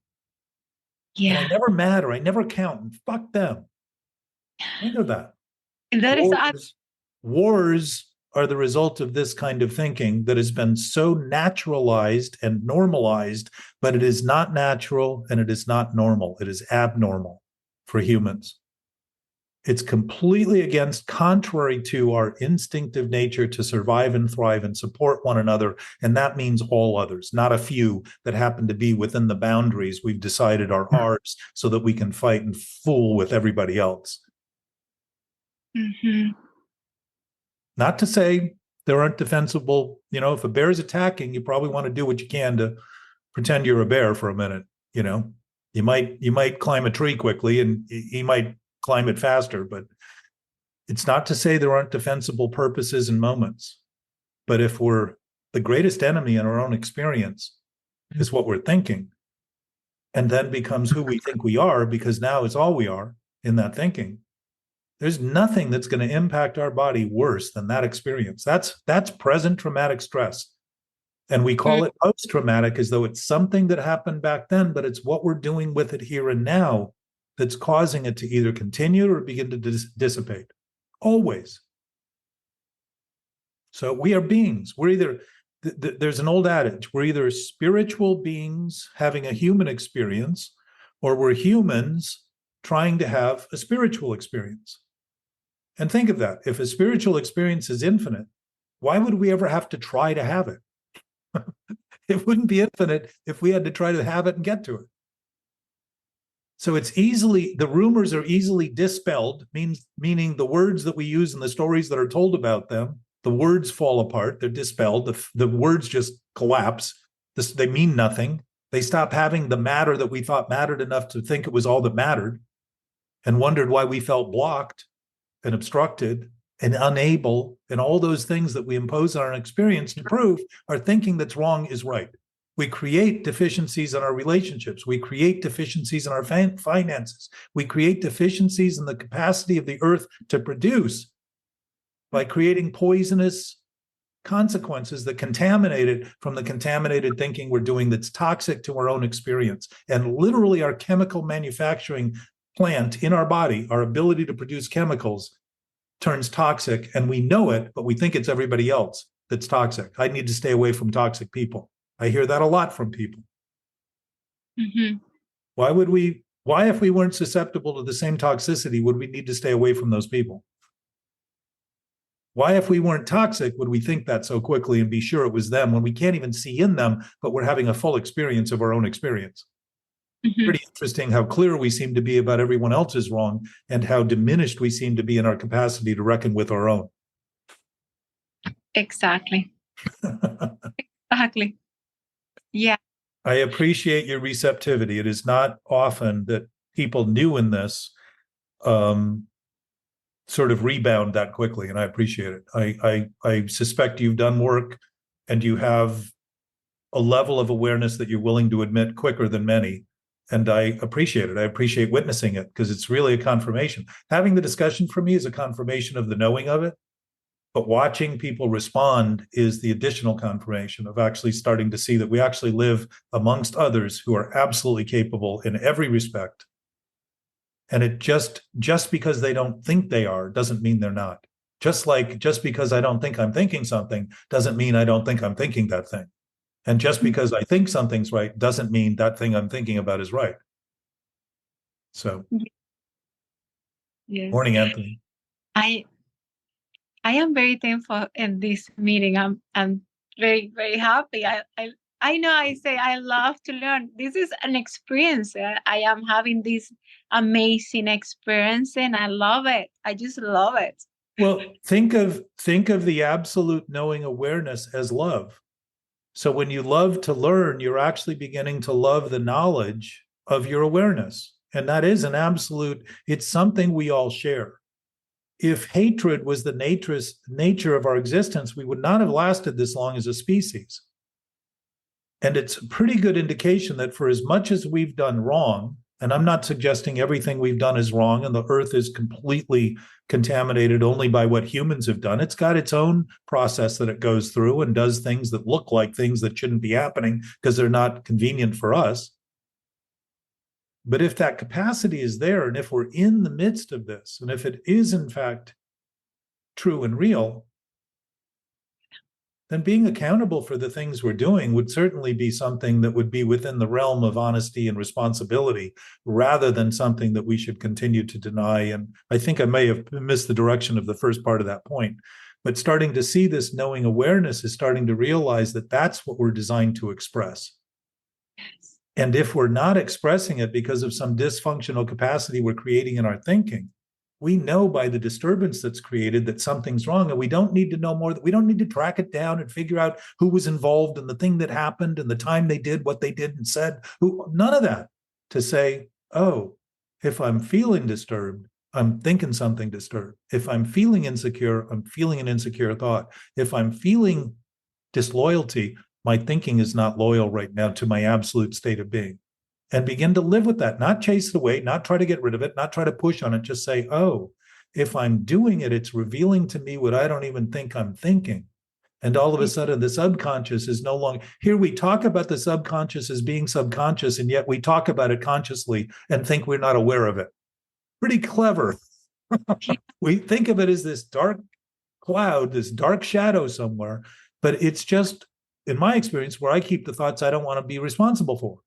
Yeah. And I never matter. I never count. And fuck them. Think of that. Wars are the result of this kind of thinking that has been so naturalized and normalized, but it is not natural and it is not normal. It is abnormal for humans. It's completely contrary to our instinctive nature to survive and thrive and support one another. And that means all others, not a few that happen to be within the boundaries we've decided are ours so that we can fight and fool with everybody else. Mm-hmm. Not to say there aren't defensible, if a bear is attacking, you probably want to do what you can to pretend you're a bear for a minute. You might climb a tree quickly and he might climb it faster, but it's not to say there aren't defensible purposes and moments. But if we're the greatest enemy in our own experience is what we're thinking, and then becomes who we think we are, because now it's all we are in that thinking, there's nothing that's going to impact our body worse than that experience. That's present traumatic stress. And we call it post-traumatic as though it's something that happened back then, but it's what we're doing with it here and now that's causing it to either continue or begin to dissipate. Always. So we are beings. We're either, there's an old adage, we're either spiritual beings having a human experience, or we're humans trying to have a spiritual experience. And think of that. If a spiritual experience is infinite, why would we ever have to try to have it? It wouldn't be infinite if we had to try to have it and get to it. So the rumors are easily dispelled, meaning the words that we use in the stories that are told about them, the words fall apart, they're dispelled, the words just collapse, they mean nothing. They stop having the matter that we thought mattered enough to think it was all that mattered, and wondered why we felt blocked and obstructed and unable, and all those things that we impose on our experience to prove our thinking that's wrong is right. We create deficiencies in our relationships. We create deficiencies in our finances. We create deficiencies in the capacity of the earth to produce by creating poisonous consequences that contaminate it from the contaminated thinking we're doing that's toxic to our own experience. And literally our chemical manufacturing plant in our body, our ability to produce chemicals, turns toxic, and we know it, but we think it's everybody else that's toxic. I need to stay away from toxic people. I hear that a lot from people. Mm-hmm. Why, if we weren't susceptible to the same toxicity, would we need to stay away from those people? Why, if we weren't toxic, would we think that so quickly and be sure it was them when we can't even see in them, but we're having a full experience of our own experience? Mm-hmm. Pretty interesting how clear we seem to be about everyone else's wrong and how diminished we seem to be in our capacity to reckon with our own. Exactly. Exactly. Yeah. I appreciate your receptivity. It is not often that people new in this sort of rebound that quickly, and I appreciate it. I suspect you've done work and you have a level of awareness that you're willing to admit quicker than many. And I appreciate it. I appreciate witnessing it because it's really a confirmation. Having the discussion for me is a confirmation of the knowing of it. But watching people respond is the additional confirmation of actually starting to see that we actually live amongst others who are absolutely capable in every respect. And it just because they don't think they are doesn't mean they're not. Just because I don't think I'm thinking something doesn't mean I don't think I'm thinking that thing. And just because I think something's right doesn't mean that thing I'm thinking about is right. So, yes. Morning, Anthony. I am very thankful in this meeting. I'm very, very happy. I know I say I love to learn. This is an experience. I am having this amazing experience and I love it. I just love it. Well, think of the absolute knowing awareness as love. So when you love to learn, you're actually beginning to love the knowledge of your awareness. And that is an absolute, it's something we all share. If hatred was the nature of our existence, we would not have lasted this long as a species. And it's a pretty good indication that for as much as we've done wrong, and I'm not suggesting everything we've done is wrong and the earth is completely contaminated only by what humans have done. It's got its own process that it goes through and does things that look like things that shouldn't be happening because they're not convenient for us. But if that capacity is there, and if we're in the midst of this, and if it is in fact true and real, then being accountable for the things we're doing would certainly be something that would be within the realm of honesty and responsibility, rather than something that we should continue to deny. And I think I may have missed the direction of the first part of that point. But starting to see this knowing awareness is starting to realize that that's what we're designed to express. Yes. And if we're not expressing it because of some dysfunctional capacity we're creating in our thinking, we know by the disturbance that's created that something's wrong, and we don't need to know more. We don't need to track it down and figure out who was involved in the thing that happened and the time they did what they did and said. None of that. To say, oh, if I'm feeling disturbed, I'm thinking something disturbed. If I'm feeling insecure, I'm feeling an insecure thought. If I'm feeling disloyalty, my thinking is not loyal right now to my absolute state of being. And begin to live with that, not chase it away, not try to get rid of it, not try to push on it, just say, oh, if I'm doing it, it's revealing to me what I don't even think I'm thinking. And all of a sudden, the subconscious is no longer, here we talk about the subconscious as being subconscious, and yet we talk about it consciously and think we're not aware of it. Pretty clever. We think of it as this dark cloud, this dark shadow somewhere, but it's just, in my experience, where I keep the thoughts I don't want to be responsible for.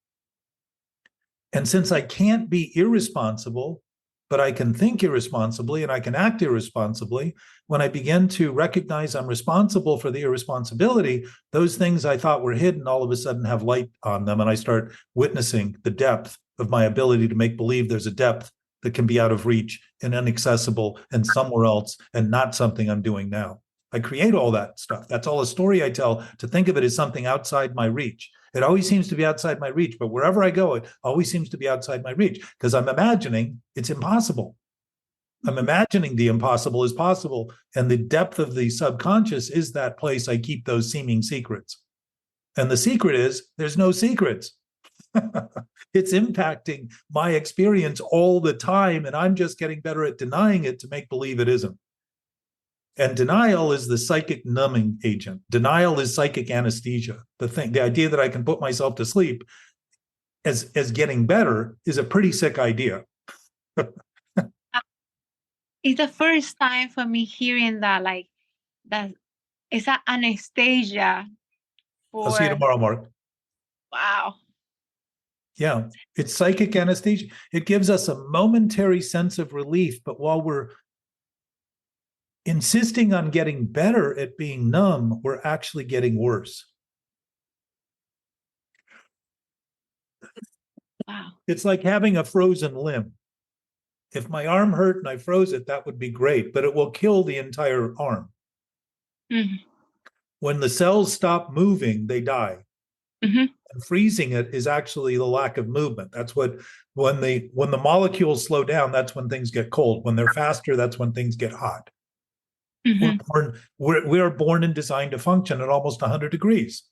And since I can't be irresponsible, but I can think irresponsibly and I can act irresponsibly, when I begin to recognize I'm responsible for the irresponsibility, those things I thought were hidden all of a sudden have light on them. And I start witnessing the depth of my ability to make believe there's a depth that can be out of reach and inaccessible and somewhere else and not something I'm doing now. I create all that stuff. That's all a story I tell, to think of it as something outside my reach. It always seems to be outside my reach, but wherever I go, it always seems to be outside my reach because I'm imagining it's impossible. I'm imagining the impossible is possible. And the depth of the subconscious is that place I keep those seeming secrets. And the secret is there's no secrets. It's impacting my experience all the time. And I'm just getting better at denying it to make believe it isn't. And denial is the psychic numbing agent. Denial is psychic anesthesia. The idea that I can put myself to sleep as getting better is a pretty sick idea. It's the first time for me hearing that, like, that it's an anesthesia for. I'll see you tomorrow, Mark. Wow. Yeah, it's psychic anesthesia. It gives us a momentary sense of relief, but while we're insisting on getting better at being numb, we're actually getting worse. Wow. It's like having a frozen limb. If my arm hurt and I froze it, that would be great, but it will kill the entire arm. Mm-hmm. When the cells stop moving, they die. Mm-hmm. And freezing it is actually the lack of movement. That's what, when the molecules slow down, that's when things get cold. When they're faster, that's when things get hot. Mm-hmm. We are born and designed to function at almost 100 degrees.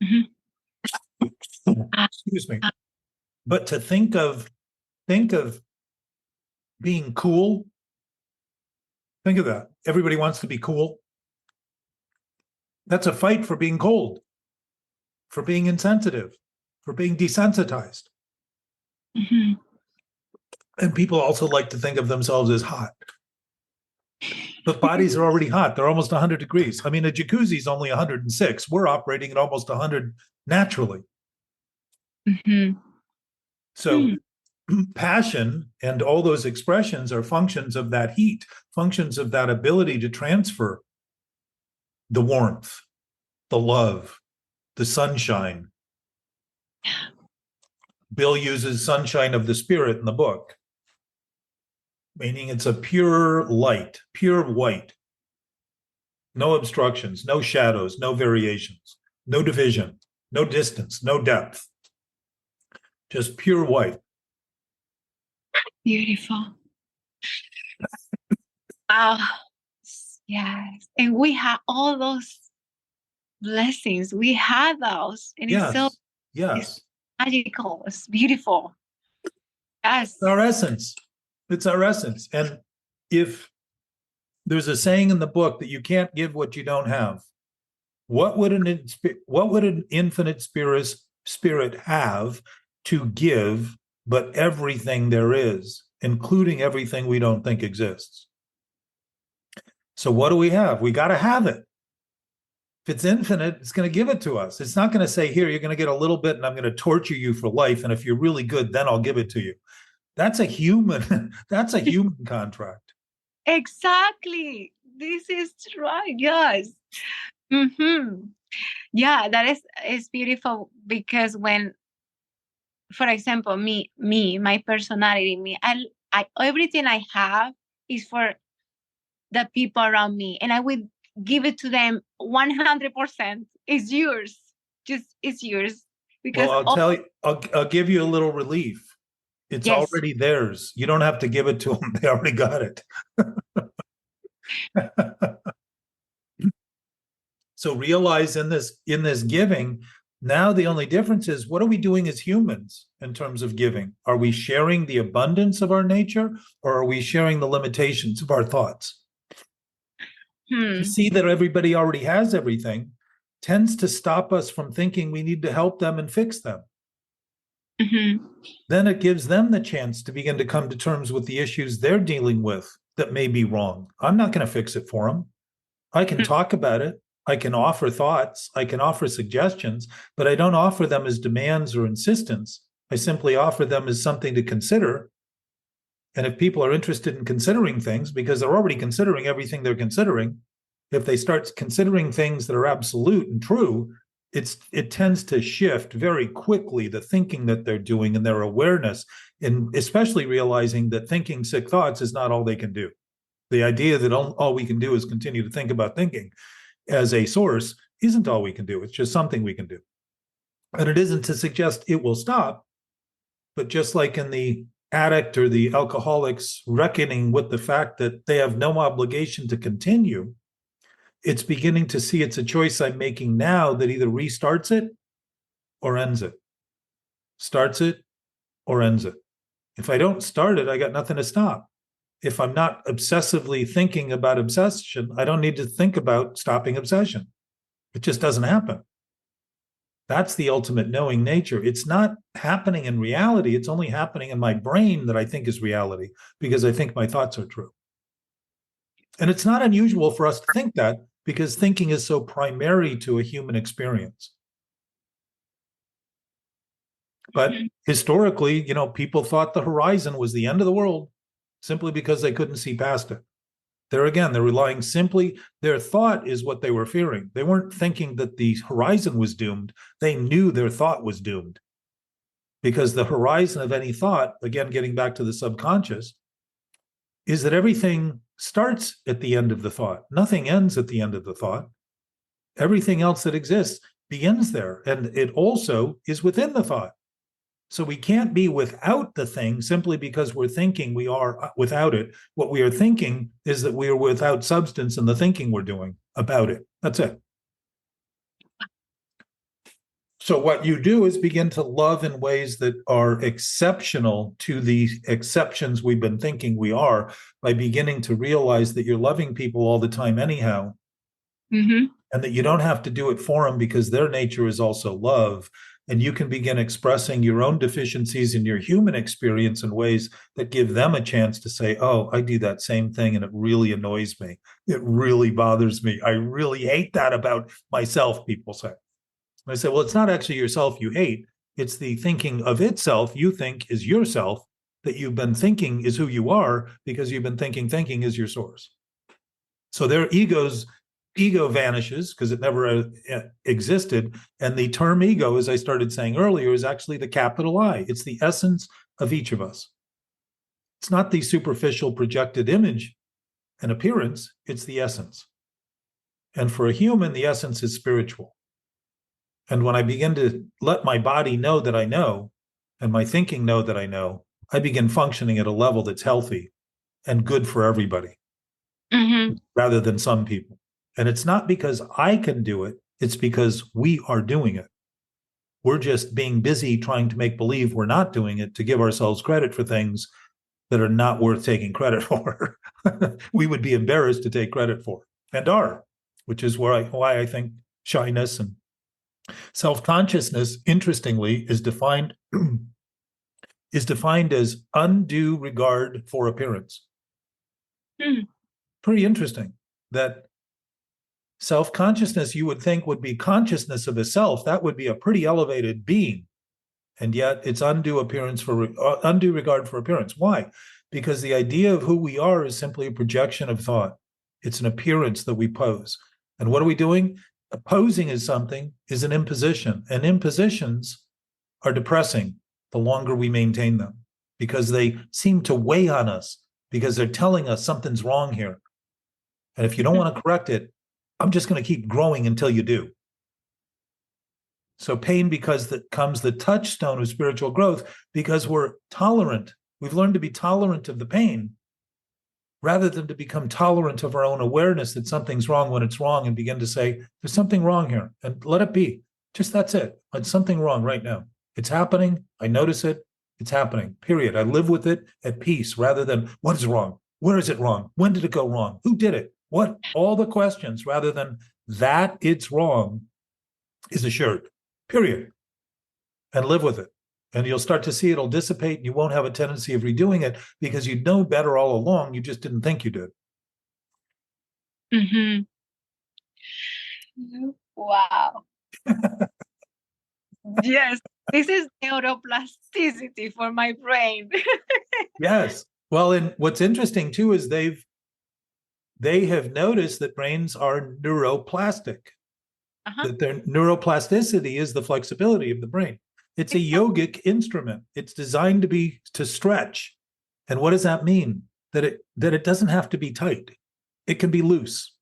Mm-hmm. Excuse me. But to think of being cool, think of that. Everybody wants to be cool. That's a fight for being cold, for being insensitive, for being desensitized. Mm-hmm. And people also like to think of themselves as hot. But bodies are already hot. They're almost 100 degrees. I mean, a jacuzzi is only 106. We're operating at almost 100 naturally. Mm-hmm. So passion and all those expressions are functions of that heat, functions of that ability to transfer the warmth, the love, the sunshine. Bill uses sunshine of the spirit in the book, meaning it's a pure light, pure white. No obstructions, no shadows, no variations, no division, no distance, no depth. Just pure white. Beautiful. Yes. And we have all those blessings. We have those. And Yes. It's magical. It's beautiful. Yes. It's our essence. It's our essence. And if there's a saying in the book that you can't give what you don't have, what would an infinite spirit have to give but everything there is, including everything we don't think exists? So what do we have? We got to have it. If it's infinite, it's going to give it to us. It's not going to say, here, you're going to get a little bit and I'm going to torture you for life. And if you're really good, then I'll give it to you. That's a human, that's a human contract. Exactly. This is right. Yes. Mm-hmm. Yeah, that is beautiful, because when, for example, my personality, I everything I have is for the people around me, and I would give it to them 100%. It's yours. Just it's yours. Because Well, I'll tell you, I'll give you a little relief. It's yes. already theirs. You don't have to give it to them. They already got it. So realize in this giving, now the only difference is, what are we doing as humans in terms of giving? Are we sharing the abundance of our nature, or are we sharing the limitations of our thoughts? To see that everybody already has everything tends to stop us from thinking we need to help them and fix them. Mm-hmm. Then it gives them the chance to begin to come to terms with the issues they're dealing with that may be wrong. I'm not going to fix it for them. I can talk about it. I can offer thoughts. I can offer suggestions, but I don't offer them as demands or insistence. I simply offer them as something to consider. And if people are interested in considering things, because they're already considering everything they're considering, if they start considering things that are absolute and true, it tends to shift very quickly the thinking that they're doing and their awareness, and especially realizing that thinking sick thoughts is not all they can do. The idea that all we can do is continue to think about thinking as a source isn't all we can do. It's just something we can do. And it isn't to suggest it will stop, but just like in the addict or the alcoholic's reckoning with the fact that they have no obligation to continue, it's beginning to see it's a choice I'm making now that either restarts it or ends it. Starts it or ends it. If I don't start it, I got nothing to stop. If I'm not obsessively thinking about obsession, I don't need to think about stopping obsession. It just doesn't happen. That's the ultimate knowing nature. It's not happening in reality. It's only happening in my brain that I think is reality, because I think my thoughts are true. And it's not unusual for us to think that, because thinking is so primary to a human experience. But historically, people thought the horizon was the end of the world simply because they couldn't see past it. There again, they're relying simply, their thought is what they were fearing. They weren't thinking that the horizon was doomed. They knew their thought was doomed. Because the horizon of any thought, again, getting back to the subconscious, is that everything starts at the end of the thought. Nothing ends at the end of the thought. Everything else that exists begins there. And it also is within the thought. So we can't be without the thing simply because we're thinking we are without it. What we are thinking is that we are without substance in the thinking we're doing about it. That's it. So what you do is begin to love in ways that are exceptional to the exceptions we've been thinking we are, by beginning to realize that you're loving people all the time anyhow, and that you don't have to do it for them because their nature is also love. And you can begin expressing your own deficiencies in your human experience in ways that give them a chance to say, oh, I do that same thing and it really annoys me. It really bothers me. I really hate that about myself, people say. And I say, well, it's not actually yourself you hate. It's the thinking of itself you think is yourself, that you've been thinking is who you are because you've been thinking is your source. So their ego vanishes because it never existed. And the term ego, as I started saying earlier, is actually the capital I. It's the essence of each of us. It's not the superficial projected image and appearance, it's the essence. And for a human, the essence is spiritual. And when I begin to let my body know that I know, and my thinking know that I know, I begin functioning at a level that's healthy and good for everybody, rather than some people. And it's not because I can do it, it's because we are doing it. We're just being busy trying to make believe we're not doing it to give ourselves credit for things that are not worth taking credit for. We would be embarrassed to take credit for, and are, which is why I think shyness and self-consciousness, interestingly, is defined as undue regard for appearance. Pretty interesting that Self-consciousness, you would think, would be consciousness of a self. That would be a pretty elevated being. And yet it's undue regard for appearance. Why? Because the idea of who we are is simply a projection of thought. It's an appearance that we pose. And what are we doing? Posing as something is an imposition. And impositions are depressing the longer we maintain them, because they seem to weigh on us, because they're telling us something's wrong here. And if you don't want to correct it, I'm just going to keep growing until you do. So pain becomes the touchstone of spiritual growth, because we're tolerant. We've learned to be tolerant of the pain rather than to become tolerant of our own awareness that something's wrong when it's wrong, and begin to say, there's something wrong here, and let it be. Just that's it. It's something wrong right now. It's happening. I notice it. It's happening, period. I live with it at peace, rather than what is wrong? Where is it wrong? When did it go wrong? Who did it? What? All the questions, rather than that it's wrong is assured, period. And live with it. And you'll start to see it'll dissipate, and you won't have a tendency of redoing it, because you know better all along. You just didn't think you did. Mm-hmm. Wow. Yes, this is neuroplasticity for my brain. Yes. Well, and what's interesting too is they have noticed that brains are neuroplastic. That their neuroplasticity is the flexibility of the brain. It's a yogic instrument. It's designed to stretch. And what does that mean? That it doesn't have to be tight. It can be loose.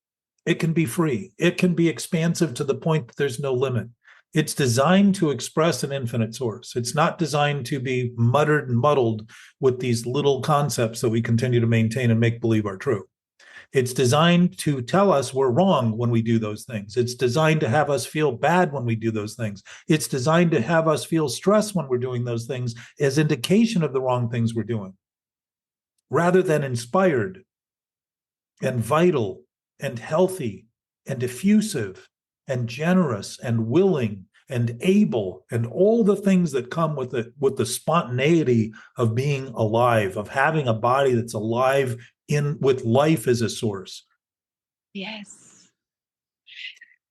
It can be free. It can be expansive to the point that there's no limit. It's designed to express an infinite source. It's not designed to be muttered and muddled with these little concepts that we continue to maintain and make believe are true. It's designed to tell us we're wrong when we do those things. It's designed to have us feel bad when we do those things. It's designed to have us feel stress when we're doing those things as indication of the wrong things we're doing, rather than inspired and vital and healthy and diffusive and generous and willing and able, and all the things that come with the spontaneity of being alive, of having a body that's alive with life as a source. Yes.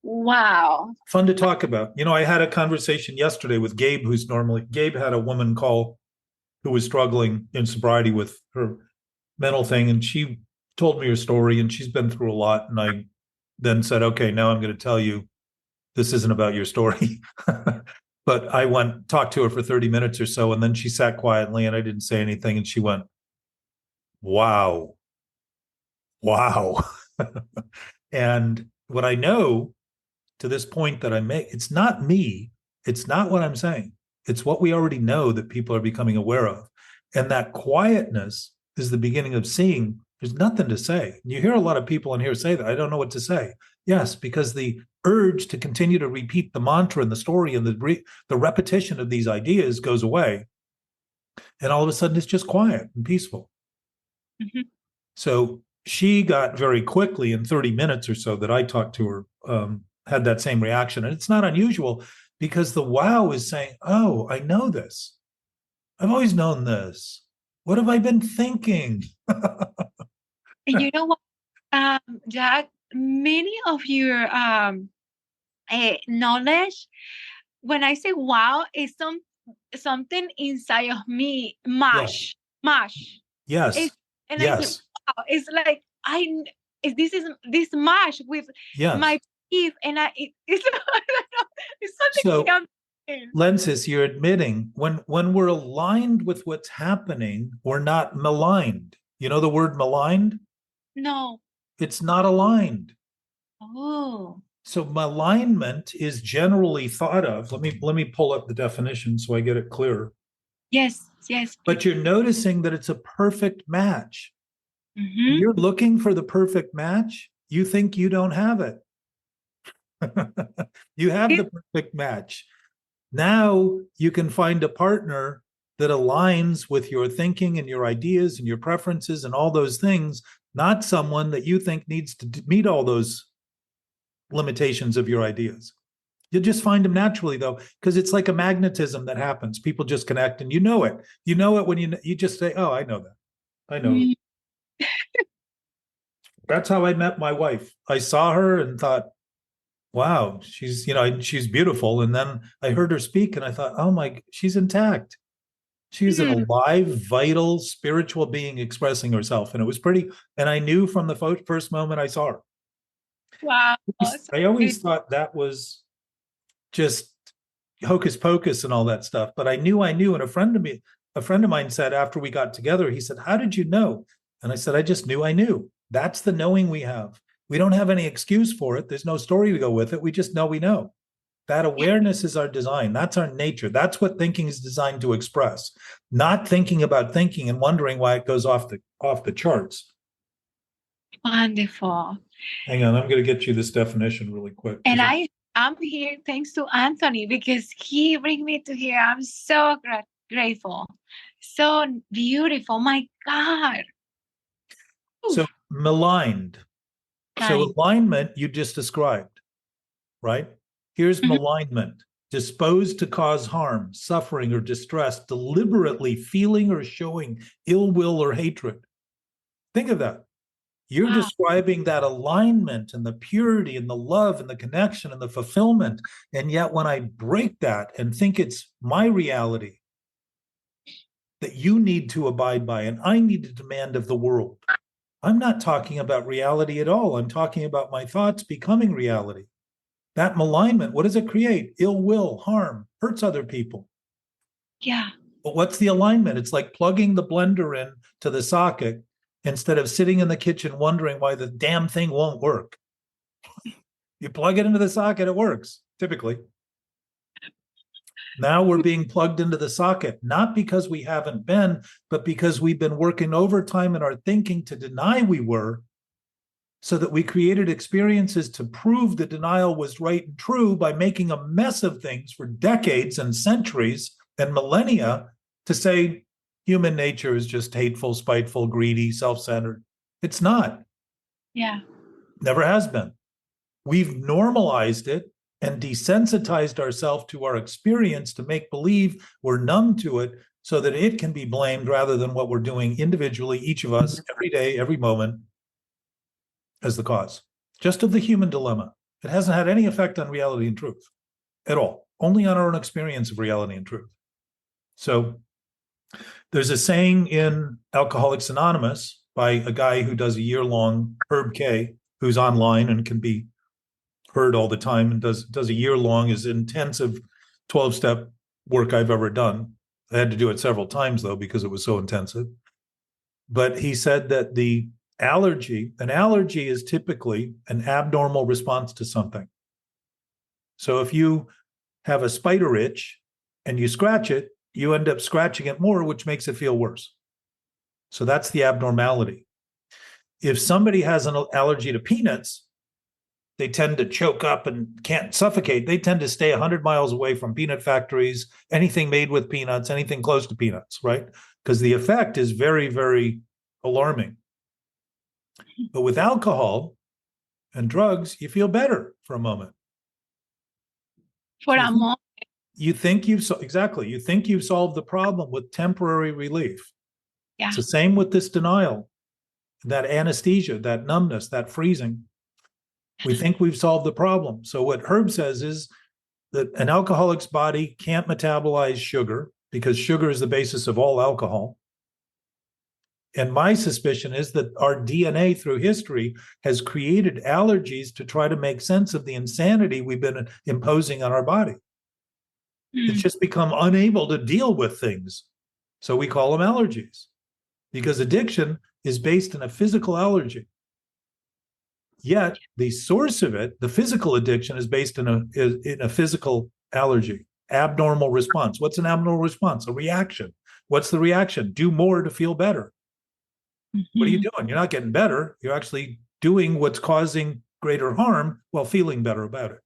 Wow. Fun to talk about. I had a conversation yesterday with Gabe, Gabe had a woman call who was struggling in sobriety with her mental thing, and she told me her story, and she's been through a lot. And I then said, okay, now I'm going to tell you, this isn't about your story. But I talked to her for 30 minutes or so, and then she sat quietly, and I didn't say anything, and she went, wow. And what I know to this point that I make, it's not me, it's not what I'm saying, it's what we already know that people are becoming aware of. And that quietness is the beginning of seeing there's nothing to say. You hear a lot of people in here say that, I don't know what to say. Yes, because the urge to continue to repeat the mantra and the story and the repetition of these ideas goes away. And all of a sudden it's just quiet and peaceful. Mm-hmm. So she got very quickly, in 30 minutes or so that I talked to her, had that same reaction. And it's not unusual, because the wow is saying, oh, I know this. I've always known this. What have I been thinking? You know what, Jack, many of your knowledge, when I say wow, is something inside of me, mash. Yes. And I say, wow, it's like this mash with my beef, and it's I don't know, it's something. So, Lensis, you're admitting when we're aligned with what's happening, we're not maligned. You know the word maligned? No. It's not aligned. Oh. So malignment is generally thought of. Let me pull up the definition so I get it clearer. Yes. But you're noticing that it's a perfect match. Mm-hmm. You're looking for the perfect match. You think you don't have it. You have the perfect match. Now you can find a partner that aligns with your thinking and your ideas and your preferences and all those things, not someone that you think needs to meet all those limitations of your ideas. You'll just find them naturally, though, because it's like a magnetism that happens. People just connect, and you know it. You know it when you just say, oh, I know that. I know it. That's how I met my wife. I saw her and thought, wow, she's beautiful. And then I heard her speak and I thought, oh my, she's intact. She's an alive, vital, spiritual being expressing herself. And it was pretty, and I knew from the first moment I saw her. Wow. I always thought that was just hocus pocus and all that stuff. But I knew, and a friend of mine said after we got together, he said, how did you know? And I said, I just knew I knew. That's the knowing we have. We don't have any excuse for it. There's no story to go with it. We just know we know. That awareness is our design. That's our nature. That's what thinking is designed to express. Not thinking about thinking and wondering why it goes off the charts. Wonderful. Hang on, I'm going to get you this definition really quick. And I'm here thanks to Anthony because he bring me to here. I'm so grateful. So beautiful. My God. So maligned. So alignment you just described, right? Here's malignment. Disposed to cause harm, suffering, or distress, deliberately feeling or showing ill will or hatred. Think of that. You're describing that alignment and the purity and the love and the connection and the fulfillment. And yet when I break that and think it's my reality that you need to abide by and I need to demand of the world, I'm not talking about reality at all. I'm talking about my thoughts becoming reality. That malignment, what does it create? Ill will, harm, hurts other people. Yeah. But what's the alignment? It's like plugging the blender in to the socket instead of sitting in the kitchen wondering why the damn thing won't work. You plug it into the socket, it works, typically. Now we're being plugged into the socket, not because we haven't been, but because we've been working overtime in our thinking to deny we were, so that we created experiences to prove the denial was right and true by making a mess of things for decades and centuries and millennia to say human nature is just hateful, spiteful, greedy, self-centered. It's not. Yeah. Never has been. We've normalized it and desensitized ourselves to our experience to make believe we're numb to it so that it can be blamed rather than what we're doing individually, each of us, every day, every moment, as the cause, just of the human dilemma. It hasn't had any effect on reality and truth at all, only on our own experience of reality and truth. So there's a saying in Alcoholics Anonymous by a guy who does a year-long, Herb K, who's online and can be heard all the time and does a year-long, is intensive 12-step work I've ever done. I had to do it several times, though, because it was so intensive. But he said that an allergy is typically an abnormal response to something. So if you have a spider itch and you scratch it, you end up scratching it more, which makes it feel worse. So that's the abnormality. If somebody has an allergy to peanuts, they tend to choke up and can't suffocate. They tend to stay 100 miles away from peanut factories, anything made with peanuts, anything close to peanuts, right? Because the effect is very, very alarming. But with alcohol and drugs, you feel better for a moment. For a moment. You think you've solved the problem with temporary relief. Yeah. It's the same with this denial, that anesthesia, that numbness, that freezing. We think we've solved the problem. So what Herb says is that an alcoholic's body can't metabolize sugar because sugar is the basis of all alcohol. And my suspicion is that our DNA through history has created allergies to try to make sense of the insanity we've been imposing on our body. It's just become unable to deal with things. So we call them allergies, because addiction is based on a physical allergy. Yet the source of it, the physical addiction, is based in a physical allergy, abnormal response. What's an abnormal response? A reaction. What's the reaction? Do more to feel better. What are you doing? You're not getting better. You're actually doing what's causing greater harm while feeling better about it.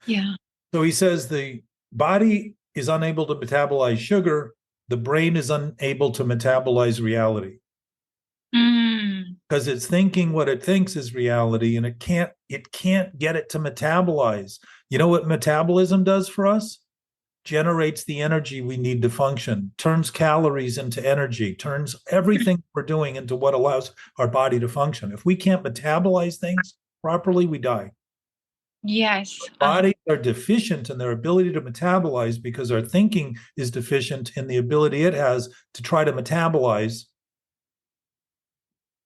Yeah. So he says the body is unable to metabolize sugar. The brain is unable to metabolize reality. Because it's thinking what it thinks is reality, and it can't get it to metabolize. You know what metabolism does for us? Generates the energy we need to function, turns calories into energy, turns everything we're doing into what allows our body to function. If we can't metabolize things properly, we die. Yes. Bodies are deficient in their ability to metabolize because our thinking is deficient in the ability it has to try to metabolize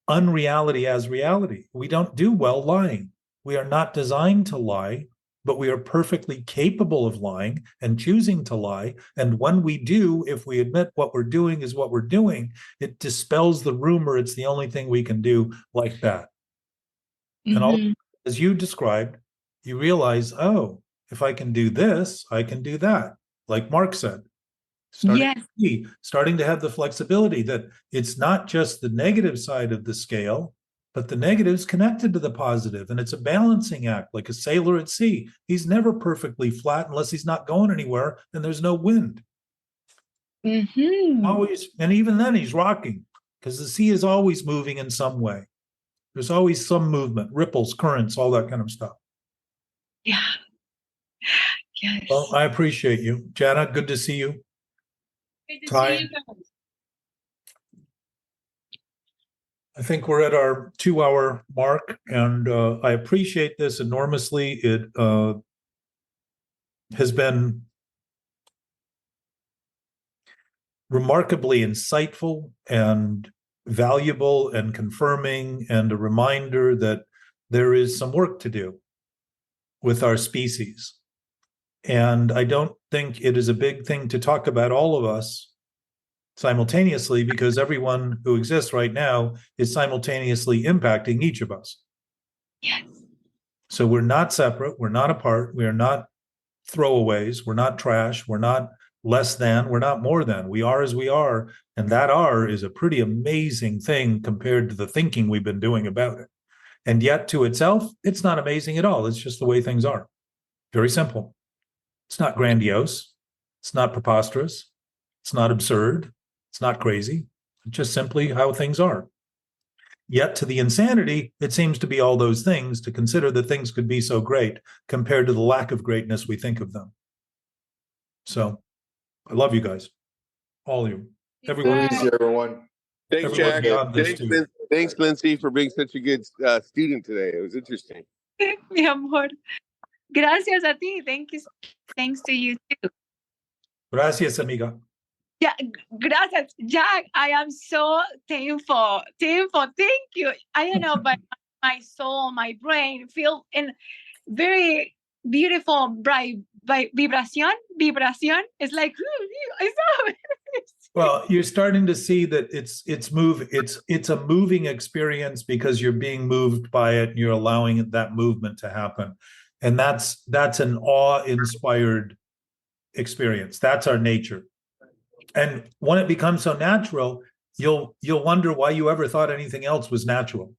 unreality as reality. We don't do well lying. We are not designed to lie, but we are perfectly capable of lying and choosing to lie. And when we do, if we admit what we're doing is what we're doing, it dispels the rumor it's the only thing we can do like that. Mm-hmm. And all, as you described, you realize, oh, if I can do this, I can do that. Like Mark said, starting to have the flexibility that it's not just the negative side of the scale, but the negative's connected to the positive, and it's a balancing act, like a sailor at sea. He's never perfectly flat unless he's not going anywhere and there's no wind. Mm-hmm. Always, and even then he's rocking because the sea is always moving in some way. There's always some movement, ripples, currents, all that kind of stuff. Yeah. Yes. Well, I appreciate you. Jana, good to see you. Good to Ty, see you guys. I think we're at our 2-hour mark, and I appreciate this enormously. It has been remarkably insightful and valuable and confirming, and a reminder that there is some work to do with our species. And I don't think it is a big thing to talk about all of us simultaneously, because everyone who exists right now is simultaneously impacting each of us. Yes. So we're not separate, we're not apart, we are not throwaways, we're not trash, we're not less than, we're not more than. We are as we are, and that are is a pretty amazing thing compared to the thinking we've been doing about it. And yet to itself, it's not amazing at all. It's just the way things are. Very simple. It's not grandiose. It's not preposterous. It's not absurd. It's not crazy. It's just simply how things are. Yet to the insanity, it seems to be all those things, to consider that things could be so great compared to the lack of greatness we think of them. So I love you guys. All of you. Everyone. Easy, everyone. Thanks, Everyone Jack. beyond this too. Thanks, Lindsay, for being such a good student today. It was interesting. Mi amor. Gracias a ti. Thanks to you too. Gracias, amiga. Yeah, gracias, Jack. I am so thankful. Thank you. I don't know, but my soul, my brain feel in very beautiful, bright vibration. It's like, Well, you're starting to see that it's a moving experience because you're being moved by it and you're allowing that movement to happen. And that's an awe-inspired experience. That's our nature. And when it becomes so natural, you'll wonder why you ever thought anything else was natural.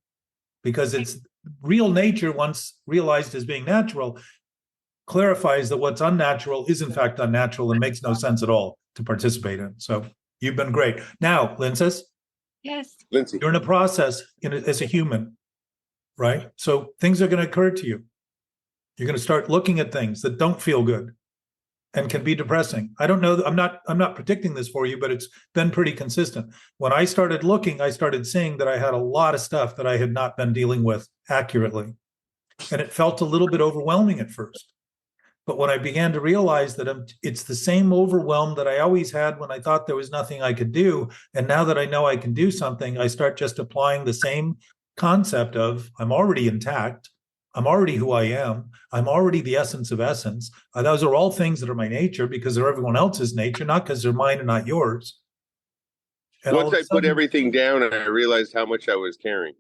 Because it's real nature, once realized as being natural, clarifies that what's unnatural is in fact unnatural and makes no sense at all to participate in. So you've been great. Now, Lindsay. yes, Lindsay. You're in a process as a human, right? So things are going to occur to you. You're going to start looking at things that don't feel good and can be depressing. I don't know. I'm not predicting this for you, but it's been pretty consistent. When I started looking, I started seeing that I had a lot of stuff that I had not been dealing with accurately. And it felt a little bit overwhelming at first. But when I began to realize that it's the same overwhelm that I always had when I thought there was nothing I could do. And now that I know I can do something, I start just applying the same concept of I'm already intact. I'm already who I am. I'm already the essence of essence. Those are all things that are my nature because they're everyone else's nature, not because they're mine and not yours. And once I put everything down, I realized how much I was carrying.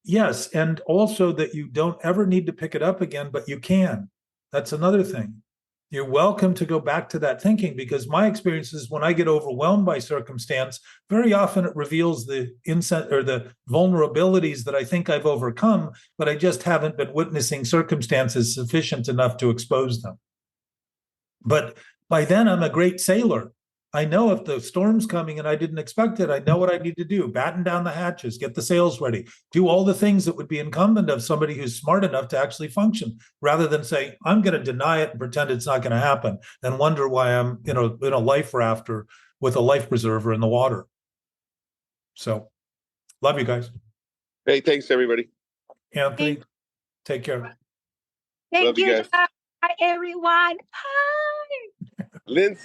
Yes, and also that you don't ever need to pick it up again, but you can. That's another thing. You're welcome to go back to that thinking, because my experience is when I get overwhelmed by circumstance, very often it reveals the the vulnerabilities that I think I've overcome, but I just haven't been witnessing circumstances sufficient enough to expose them. But by then I'm a great sailor. I know if the storm's coming and I didn't expect it, I know what I need to do. Batten down the hatches, get the sails ready, do all the things that would be incumbent of somebody who's smart enough to actually function, rather than say, I'm going to deny it and pretend it's not going to happen and wonder why I'm in a life rafter with a life preserver in the water. So, love you guys. Hey, thanks, everybody. Anthony, take care. Thank Love you you, guys. Jack. Bye, everyone. Bye. Lindsay.